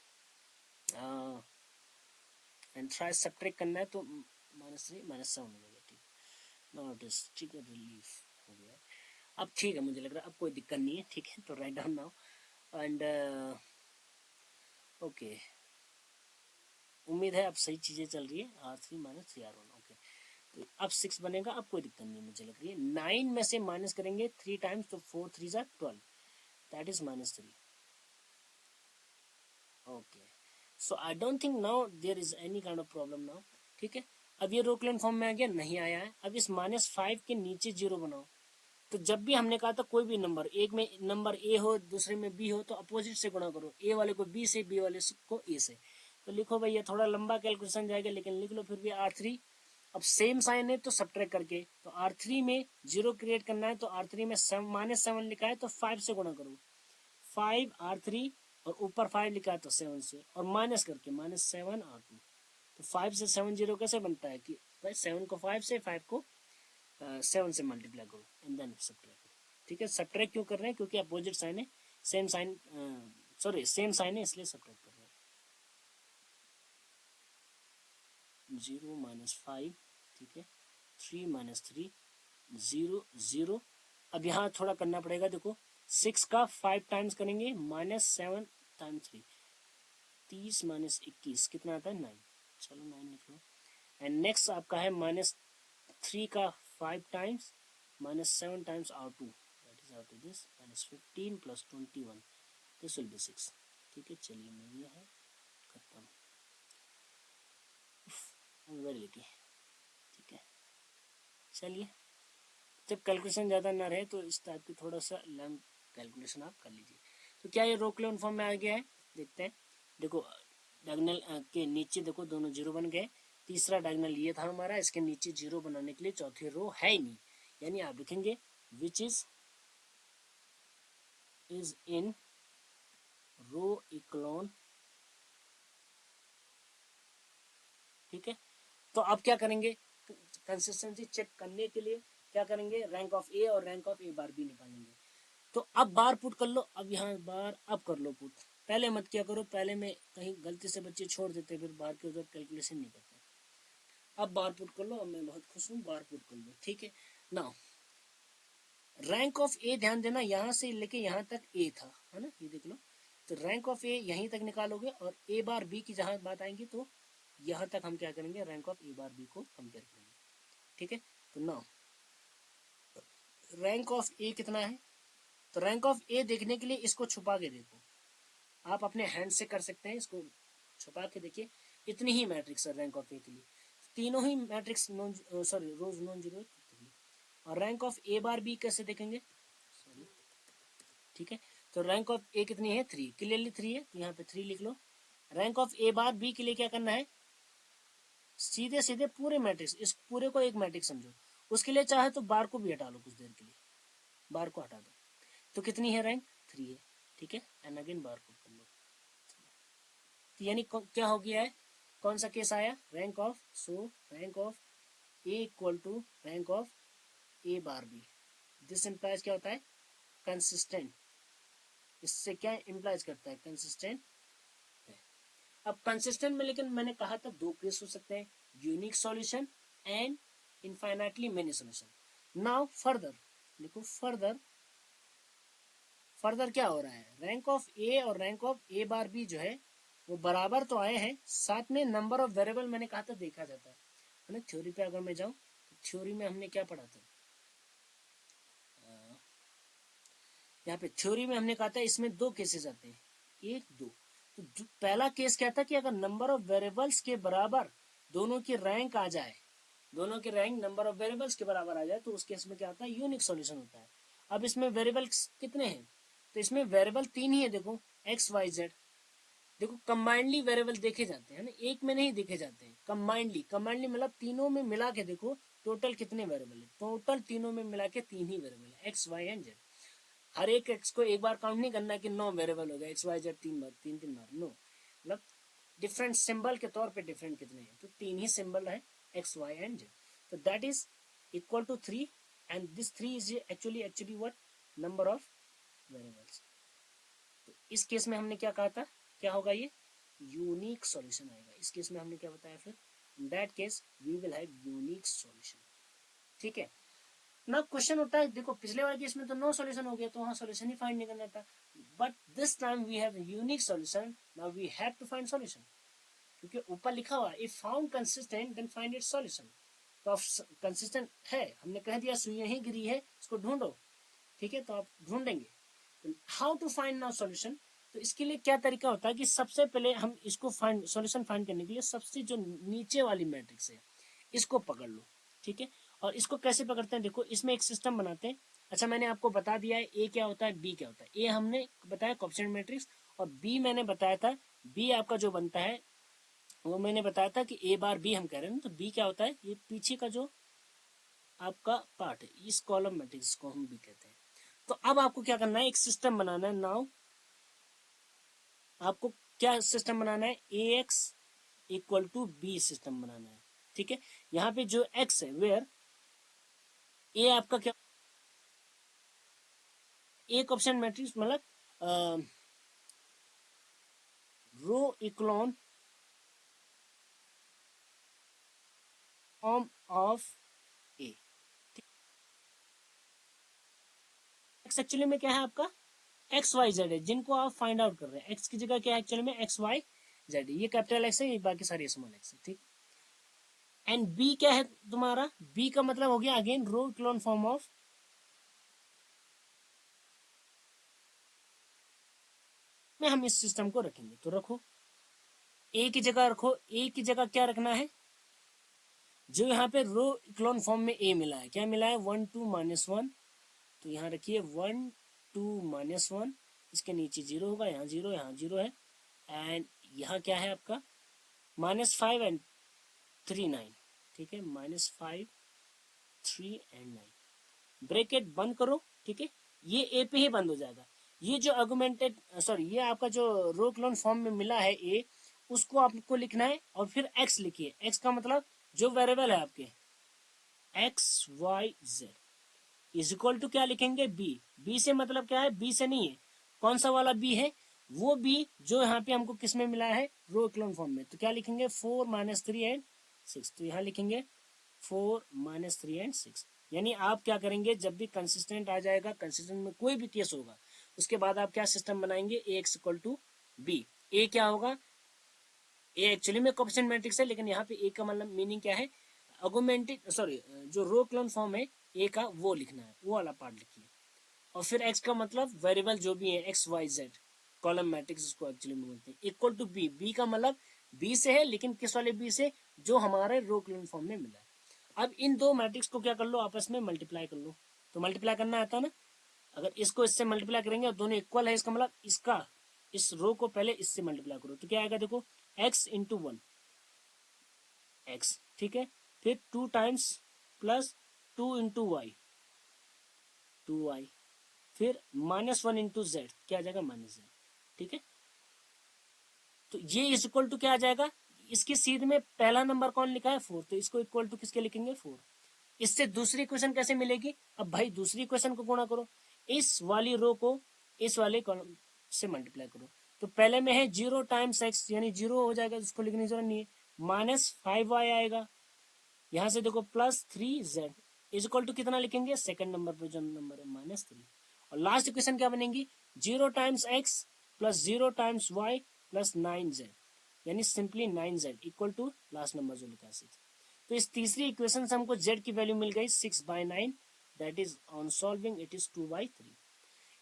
एंड थोड़ा सब्ट्रैक्ट करना है तो -3 -7 हो जाएगा. ठीक, नॉट इज. ठीक है, रिलीफ हो गया. अब ठीक है, मुझे लग रहा है अब कोई दिक्कत नहीं है. ठीक है, तो write down now and okay, उम्मीद है अब सही चीज़ें चल रही है. R3 minus 3R1. ओके, तो अब 6 बनेगा, अब कोई दिक्कत नहीं मुझे लग रही है. 9 में से माइनस करेंगे 3 टाइम्स तो 4 3 ज़ा 12, that is -3. Okay, so I don't think now there is any kind of problem now. ठीक है, अब ये रोक्लेन फॉर्म में आ गया, नहीं आया है. अब इस -5 के नीचे 0 बनाओ. तो जब भी हमने कहा था कोई भी नंबर, एक में नंबर ए हो दूसरे में बी हो तो अपोजिट से गुणा करो. ए वाले को बी से, बी वाले को ए से. तो लिखो भैया, थोड़ा लंबा कैलकुलेशन जाएगा लेकिन लिख लो फिर भी R3. अब सेम साइन है तो सब्ट्रैक्ट करके, तो R3 में 0 क्रिएट करना है तो R3 में -7 लिखा है तो 5 से गुणा करो. 5 R3 और ऊपर 5 लिखा है तो 7 से, और माइनस करके -7 R2. तो 5 से 7 0 कैसे बनता है कि भाई 7 को 5 से, 5 को 7 से मल्टीप्लाई करो एंड देन सब्ट्रैक्ट. ठीक है, सब्ट्रैक्ट क्यों कर रहे हैं, क्योंकि अपोजिट साइन है, same sign, sorry same sign है इसलिए सब्ट्रैक्ट कर रहे हैं. 0 -5. ठीक है, 3 -3 0 0. अब यहाँ थोड़ा करना पड़ेगा, देखो 6 का 5 टाइम्स करेंगे -7 टाइम्स 3, 30 -21 कितना आता है 9. चलो 9 लिख लो. एंड नेक्स्ट आपका है -3 का 5 times -7 times R2, that is R2 this, that is 15 plus 21, this will be 6. ठीक है, चलिए नहीं है, खत्म, वेरी लिखी, ठीक है। चलिए, जब कैलकुलेशन ज़्यादा ना रहे तो इस टाइप की थोड़ा सा लॉन्ग कैलकुलेशन आप कर लीजिए। तो क्या ये रो कॉलम फॉर्म में आ गया है, देखते हैं। देखो डायगोनल के नीचे देखो दोनों जीरो बन गए, तीसरा डायगोनल ये था हमारा, इसके नीचे जीरो बनाने के लिए चौथी रो है ही नहीं, यानी आप लिखेंगे विच इज इन रो इक्लोन, ठीक है। तो आप क्या करेंगे, कंसिस्टेंसी चेक करने के लिए क्या करेंगे, रैंक ऑफ ए और rank of A bar B निकालेंगे। तो अब बार पुट कर लो, अब यहाँ बार अब कर लो पुट, पहले मत क्या करो, पहले में कहीं गलती से बच्चे छोड़ देते, फिर बार के उधर कैलकुलेशन नहीं करते। अब बार पुट कर लो, अब मैं बहुत खुश हूँ, बार पुट कर लो, ठीक है ना। रैंक ऑफ ए ध्यान देना, यहाँ से लेके यहाँ तक ए था, है ना, ये देख लो। तो रैंक ऑफ ए यहीं तक निकालोगे, और ए बार बी की जहां बात आएंगी तो यहाँ तक हम क्या करेंगे, rank of A bar B को कंपेयर करेंगे, ठीक है। तो नाउ रैंक ऑफ ए कितना है, तो रैंक ऑफ ए देखने के लिए इसको छुपा के देखो, आप अपने हैंड से कर सकते हैं, इसको छुपा के देखिए, इतनी ही मैट्रिक्स है रैंक ऑफ ए के लिए, तीनों ही matrix non, sorry rows non zero. और rank of A bar B कैसे देखेंगे, सॉरी, ठीक है। तो रैंक ऑफ ए कितनी है, 3, क्लियरली 3 है, तो यहाँ पे 3 लिख लो। Rank of A bar B के लिए क्या करना है, सीधे सीधे पूरे मैट्रिक्स, इस पूरे को एक मैट्रिक्स समझो, उसके लिए चाहे तो बार को भी हटा लो, कुछ देर के लिए बार को हटा दो, तो कितनी है रैंक, 3 है, ठीक है। एंड अगेन बार को कर लो, तो यानी क्या हो गया है, कौन सा केस आया, rank of, so rank of A equal to rank of A bar B, this implies क्या होता है, कंसिस्टेंट, इससे क्या इंप्लाइज करता है, कंसिस्टेंट है। अब कंसिस्टेंट में लेकिन मैंने कहा था दो केस हो सकते हैं, unique solution and infinitely many solution. Now further देखो, फर्दर क्या हो रहा है, रैंक ऑफ ए और rank of A bar B जो है वो बराबर तो आए हैं, साथ में नंबर ऑफ वेरिएबल मैंने कहा था देखा जाता है ना। थ्योरी पे अगर मैं जाऊं तो थ्योरी में हमने क्या पढ़ा था, यहाँ पे थ्योरी में हमने कहा था इसमें दो केसेस आते हैं, एक दो। तो पहला केस क्या था कि अगर नंबर ऑफ वेरिएबल्स के बराबर दोनों की रैंक आ जाए, दोनों की रैंक नंबर ऑफ वेरिएबल्स के बराबर आ जाए, तो उस केस में क्या होता है, यूनिक सॉल्यूशन होता है। अब इसमें वेरिएबल्स कितने हैं, तो इसमें वेरिएबल 3 ही है, देखो एक्स वाई जेड, देखो कंबाइंडली वेरिएबल देखे जाते हैं ना, एक में नहीं देखे जाते हैं, कंबाइंडली मतलब तीनों में मिला के देखो टोटल कितने वेरिएबल है, टोटल तीनों में मिला के 3 ही वेरिएबल है, एक्स वाई एंड जेड। हर एक एक्स को एक बार काउंट नहीं करना कि 9 वेरिएबल हो गए, एक्स वाई जेड 3 बार, 3 बार, नो, मतलब डिफरेंट सिंबल के तौर पे डिफरेंट कितने हैं, तो 3 ही सिंबल है, एक्स वाई एंड जेड, तो that is equal to 3, and this 3 is actually what, number of variables. तो इस केस में हमने क्या कहा था, क्या होगा ये, यूनिक सॉल्यूशन आएगा। इस केस में हमने क्या बताया फिर, in that case we will have unique solution, ठीक है ना। क्वेश्चन होता है, देखो पिछले वाले केस में तो नो सॉल्यूशन हो गया, तो वहां सॉल्यूशन ही फाइंड नहीं करना था, but this time we have unique solution, now we have to find solution, क्योंकि ऊपर लिखा हुआ if found consistent then find its solution, तो अब कंसिस्टेंट है, हमने कह दिया सुई ही गिरी है, इसको ढूंढो, ठीक है, तो आप ढूंढेंगे। How to find now solution, तो इसके लिए क्या तरीका होता है कि सबसे पहले हम इसको फाइंड, सॉल्यूशन फाइंड करने के लिए सबसे जो नीचे वाली मैट्रिक्स है इसको पकड़ लो, ठीक है। और इसको कैसे पकड़ते हैं, देखो इसमें एक सिस्टम बनाते हैं। अच्छा मैंने आपको बता दिया है ए क्या होता है, बी क्या होता है, ए हमने बताया कोएफिशिएंट मैट्रिक्स, और बी मैंने बताया था, बी आपका जो बनता है वो मैंने बताया था कि ए बार बी हम कह रहे हैं, तो बी क्या होता है, ये पीछे का जो आपका पार्ट है, इस कॉलम मैट्रिक्स को हम बी कहते हैं। तो अब आपको क्या करना है, एक सिस्टम बनाना है। नाउ आपको क्या सिस्टम बनाना है, A X equal to B system बनाना है, ठीक है। यहाँ पे जो एक्स है, वेयर ए आपका क्या, एक ऑप्शन मैट्रिक्स मतलब row echelon form of A, X actually में क्या है आपका, एक्स वाई जेड है, जिनको आप फाइंड आउट कर रहे हैं, एक्स की जगह क्या है एक्चुअली में, एक्स वाई जेड, ये कैपिटल एक्स है, ये बाकी सारी स्मॉल एक्स है, ठीक। एंड बी क्या है तुम्हारा, बी का मतलब हो गया again row echelon form of, में हम इस सिस्टम को रखेंगे। तो रखो, ए की जगह रखो, ए की जगह क्या रखना है, जो यहाँ पे रो इक्लोन फॉर्म में ए मिला है, क्या मिला है 1 2 -1, तो यहाँ रखिए 1 2 -1, इसके नीचे 0 होगा, यहाँ 0, यहाँ 0 है, एंड यहाँ क्या है आपका -5 एंड 3 9, ठीक है, -5 3 एंड 9, ब्रैकेट बंद करो, ठीक है, ये ए पे ही बंद हो जाएगा। ये जो आर्गुमेंटेड ये आपका जो रो क्लोन फॉर्म में मिला है ए, उसको आपको लिखना है और फिर एक्स लिखिए। एक्स का मतलब जो वेरिएबल है आपके X Y Z is equal to क्या लिखेंगे बी। बी से मतलब क्या है, बी से नहीं है, कौन सा वाला बी है, वो बी जो यहाँ पे हमको किस में मिला है, रो क्लोन फॉर्म में। तो क्या लिखेंगे 4 -3 एंड 6, तो यहाँ लिखेंगे 4 -3 एंड 6। यानी आप क्या करेंगे, जब भी कंसिस्टेंट आ जाएगा, कंसिस्टेंट में कोई भी केस होगा, उसके बाद आप क्या सिस्टम बनाएंगे, ए एक्स इक्वल टू बी। ए क्या होगा, ए एक्चुअली में कोएफिशिएंट मैट्रिक्स है, लेकिन यहाँ पे ए का मतलब मीनिंग क्या है, ऑगमेंटेड जो रो क्लोन फॉर्म है ए का, वो लिखना है, वो वाला पार्ट लिखिए। और फिर एक्स का मतलब वेरिएबल जो भी है X Y Z, column matrix इसको एक्चुअली में बोलते हैं, इक्वल टू बी। बी का मतलब बी से है, लेकिन किस वाले बी से, जो हमारे रो क्लोन फॉर्म में मिला है। अब इन दो मैट्रिक्स को क्या कर लो, आपस में मल्टीप्लाई कर लो। तो मल्टीप्लाई करना आता है ना, अगर इसको इससे मल्टीप्लाई करेंगे और दोनों इक्वल है, इसका मतलब इसका इस रो को पहले इससे मल्टीप्लाई करो, तो क्या आएगा, देखो x इंटू 1 एक्स, ठीक है, फिर 2 times plus 2 into Y 2y, फिर -1 इंटू जेड, क्या आ जाएगा -z, ठीक है। तो ये इज इक्वल टू क्या आ जाएगा, इसकी सीध में पहला नंबर कौन लिखा है 4, तो इसको इक्वल टू किसके लिखेंगे 4। इससे दूसरी इक्वेशन कैसे मिलेगी, अब भाई दूसरी इक्वेशन को गुणा करो, इस वाली रो को इस वाले कॉलम से मल्टीप्लाई करो। तो पहले में है 0 टाइम्स एक्स, यानी 0 हो जाएगा, उसको लिखने की जरूरत नहीं है, -5y आएगा, यहाँ से देखो +3z इज इक्वल टू कितना लिखेंगे, सेकंड नंबर पर जो नंबर है -3, और लास्ट इक्वेशन क्या बनेगी, 0 times x plus 0 times y plus 9z, यानी simply 9z equal to last number जो लिखा है 6। तो इस तीसरी इक्वेशन से हमको z की वैल्यू मिल गई 6/9, that is on solving it is 2/3।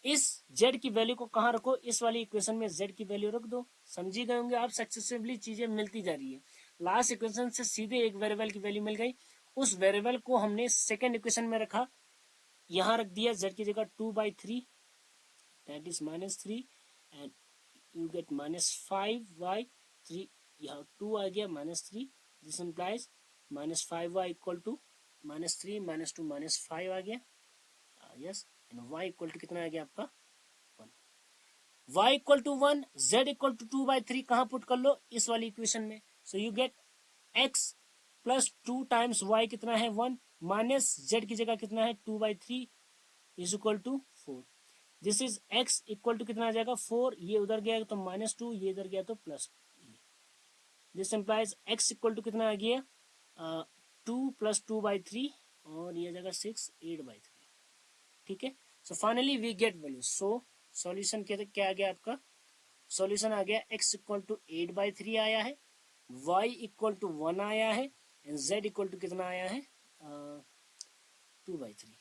इस z की वैल्यू को कहाँ रखो, इस वाली इक्वेशन में z की वैल्यू रख दो। समझी गए होंगे आप, सक्सेसिवली चीजें मिलती जा रही है। लास्ट इक्वेशन से सीधे एक वेरिएबल की वैल्यू मिल गई, उस वेरिएबल को हमने सेकेंड इक्वेशन में रखा, यहाँ रख दिया z की जगह 2/3, that is -3, and you get -5y3, यहाँ 2 आ गया -3, this implies -5y equal to -3 -2 -5 आ गया, yes, and y equal to कितना आ गया आपका 1। y equal to 1, z equal to 2/3 कहाँ पुट कर लो, इस वाली इक्वेशन में। So you get x plus 2 times y कितना है 1, माइनस z की जगह कितना है 2/3 is equal to 4। This is x equal to कितना आ जाएगा 4, ये उधर गया तो -2, ये इधर गया तो plus. This implies x equal to कितना आ गया 2 प्लस 2/3, और ये आ जाएगा 6 8/3, ठीक है। So finally we get value. So solution क्या आ गया आपका, सॉल्यूशन आ गया x इक्वल टू 8/3 आया है, y इक्वल टू 1 आया है, एंड z इक्वल टू कितना आया है 2/3।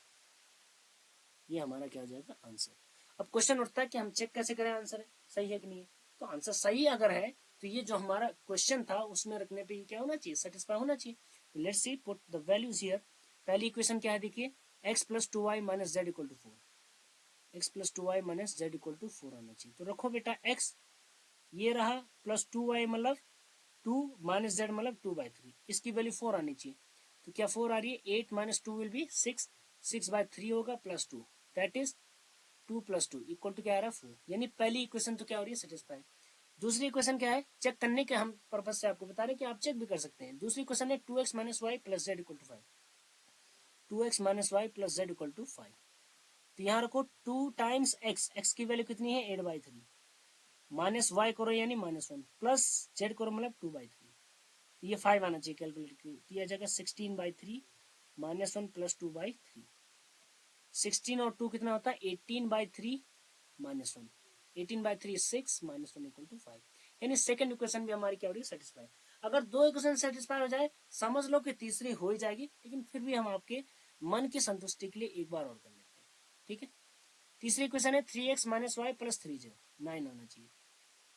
ये हमारा क्या हो जाएगा आंसर। अब क्वेश्चन उठता है कि हम चेक कैसे करें आंसर है सही है कि नहीं है। तो आंसर सही अगर है तो ये जो हमारा क्वेश्चन था उसमें रखने पे क्या होना चाहिए, सेटिस्फाई होना चाहिए। Let's see put the values here. पहली इक्वेशन क्या है देखिए, x plus 2y minus Z equal to 4, x plus 2y minus Z equal to 4 आना चाहिए। तो रखो बेटा x, ये रहा, प्लस 2y मतलब 2 माइनस जेड मतलब 2/3, इसकी वैल्यू 4 आनी चाहिए। तो क्या 4 आ रही है, 8 माइनस 2 विल बी 6, 6/3 होगा plus 2, that is 2 plus 2 equal to क्या आ रहा है 4। यानी पहली इक्वेशन तो क्या हो रही है सेटिस्फाई। दूसरी इक्वेशन क्या है, चेक करने के हम पर्पज से आपको बता रहे हैं कि आप चेक भी कर सकते हैं। दूसरी इक्वेशन है 2x minus Y plus Z equal to 5, 2x minus Y plus Z equal to 5। तो यहाँ रखो 2 टाइम्स x, x की वैल्यू कितनी है 8/3, माइनस वाई करो यानी -1, प्लस जेड करो मतलब 2/3, ये 5 आना चाहिए कैलकुलेट की, तो आ जाएगा 16/3 -1 प्लस 2/3। 16 और 2 कितना होता है 18/3 -1, 18/3 6 -1 इक्वल टू 5। यानी सेकंड इक्वेशन भी हमारी क्या हो रही है सेटिस्फाई। अगर दो इक्वेशन सेटिस्फाई हो जाए समझ लो कि तीसरी हो ही जाएगी, लेकिन फिर भी हम आपके मन की संतुष्टि के लिए एक बार और कर लेते हैं, ठीक है। तीसरी इक्वेशन है 3x minus Y plus 3z, 9 आना चाहिए।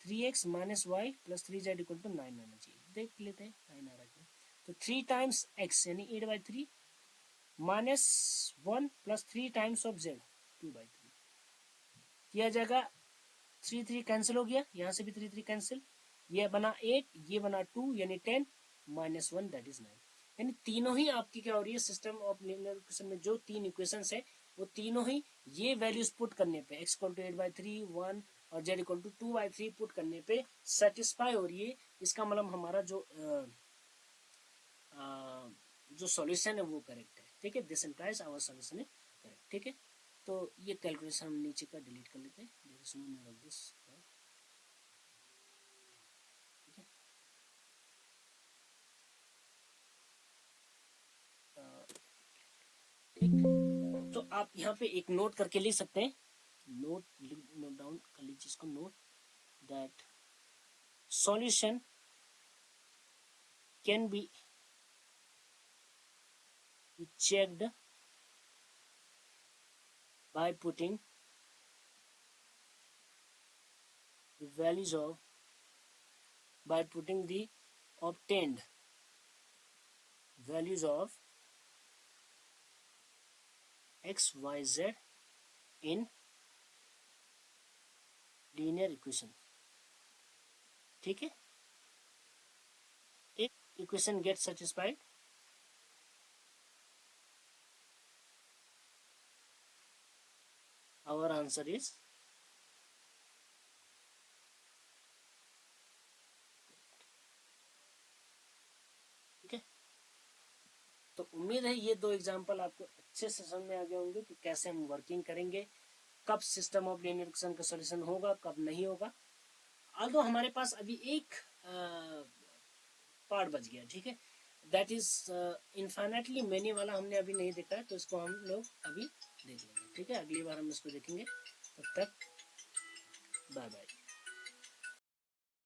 3x minus Y plus 3z equal to 9 आना चाहिए। देख लेते हैं 9 आ रहा है। तो 3 टाइम्स x यानी 8/3 minus 1 plus 3 times of z 2/3 किया जाएगा। 3 कैंसिल हो गया, यहाँ से भी 3 कैंसिल, ये बना 8, ये बना 2 यानी 10 माइनस 1 दैट इज 9। यानी तीनों ही आपकी क्या हो रही है, सिस्टम ऑफ लीनियर इक्वेशन में जो तीन इक्वेशंस है वो तीनों ही ये वैल्यूज पुट करने पे x इक्वल टू 8/3 1 और z इक्वल टू 2/3 पुट करने पे सेटिस्फाई हो रही है। इसका मतलब हमारा जो सॉल्यूशन है वो करेक्ट है। ठीक है, दिस इंप्लाइज आवर सॉल्यूशन है करेक्ट। ठीक है, तो ये कैलकुलेशन हम नीचे का डिलीट कर लेते हैं। ठीक, तो आप यहाँ पे एक नोट करके लिख सकते हैं, नोट डाउन कर लीजिए इसको, note that solution can be checked by putting the values of by putting the obtained values of x y z in linear equation। ठीक है, if equation gets satisfied, our answer is ठीक है। तो उम्मीद है ये दो एग्जांपल आपको अच्छे से समझ में आ गए होंगे कि कैसे हम वर्किंग करेंगे, कब सिस्टम ऑफ लीनियर इक्वेशन का सॉल्यूशन होगा, कब नहीं होगा। आल्दो हमारे पास अभी एक पार्ट बच गया। ठीक है, दैट इज इनफाइनाइटली मैनी वाला हमने अभी नहीं देखा है, तो इसको हम लोग अभी देख लेंगे। ठीक है, अगली बार हम इसको देखेंगे। तब तक बाय बाय।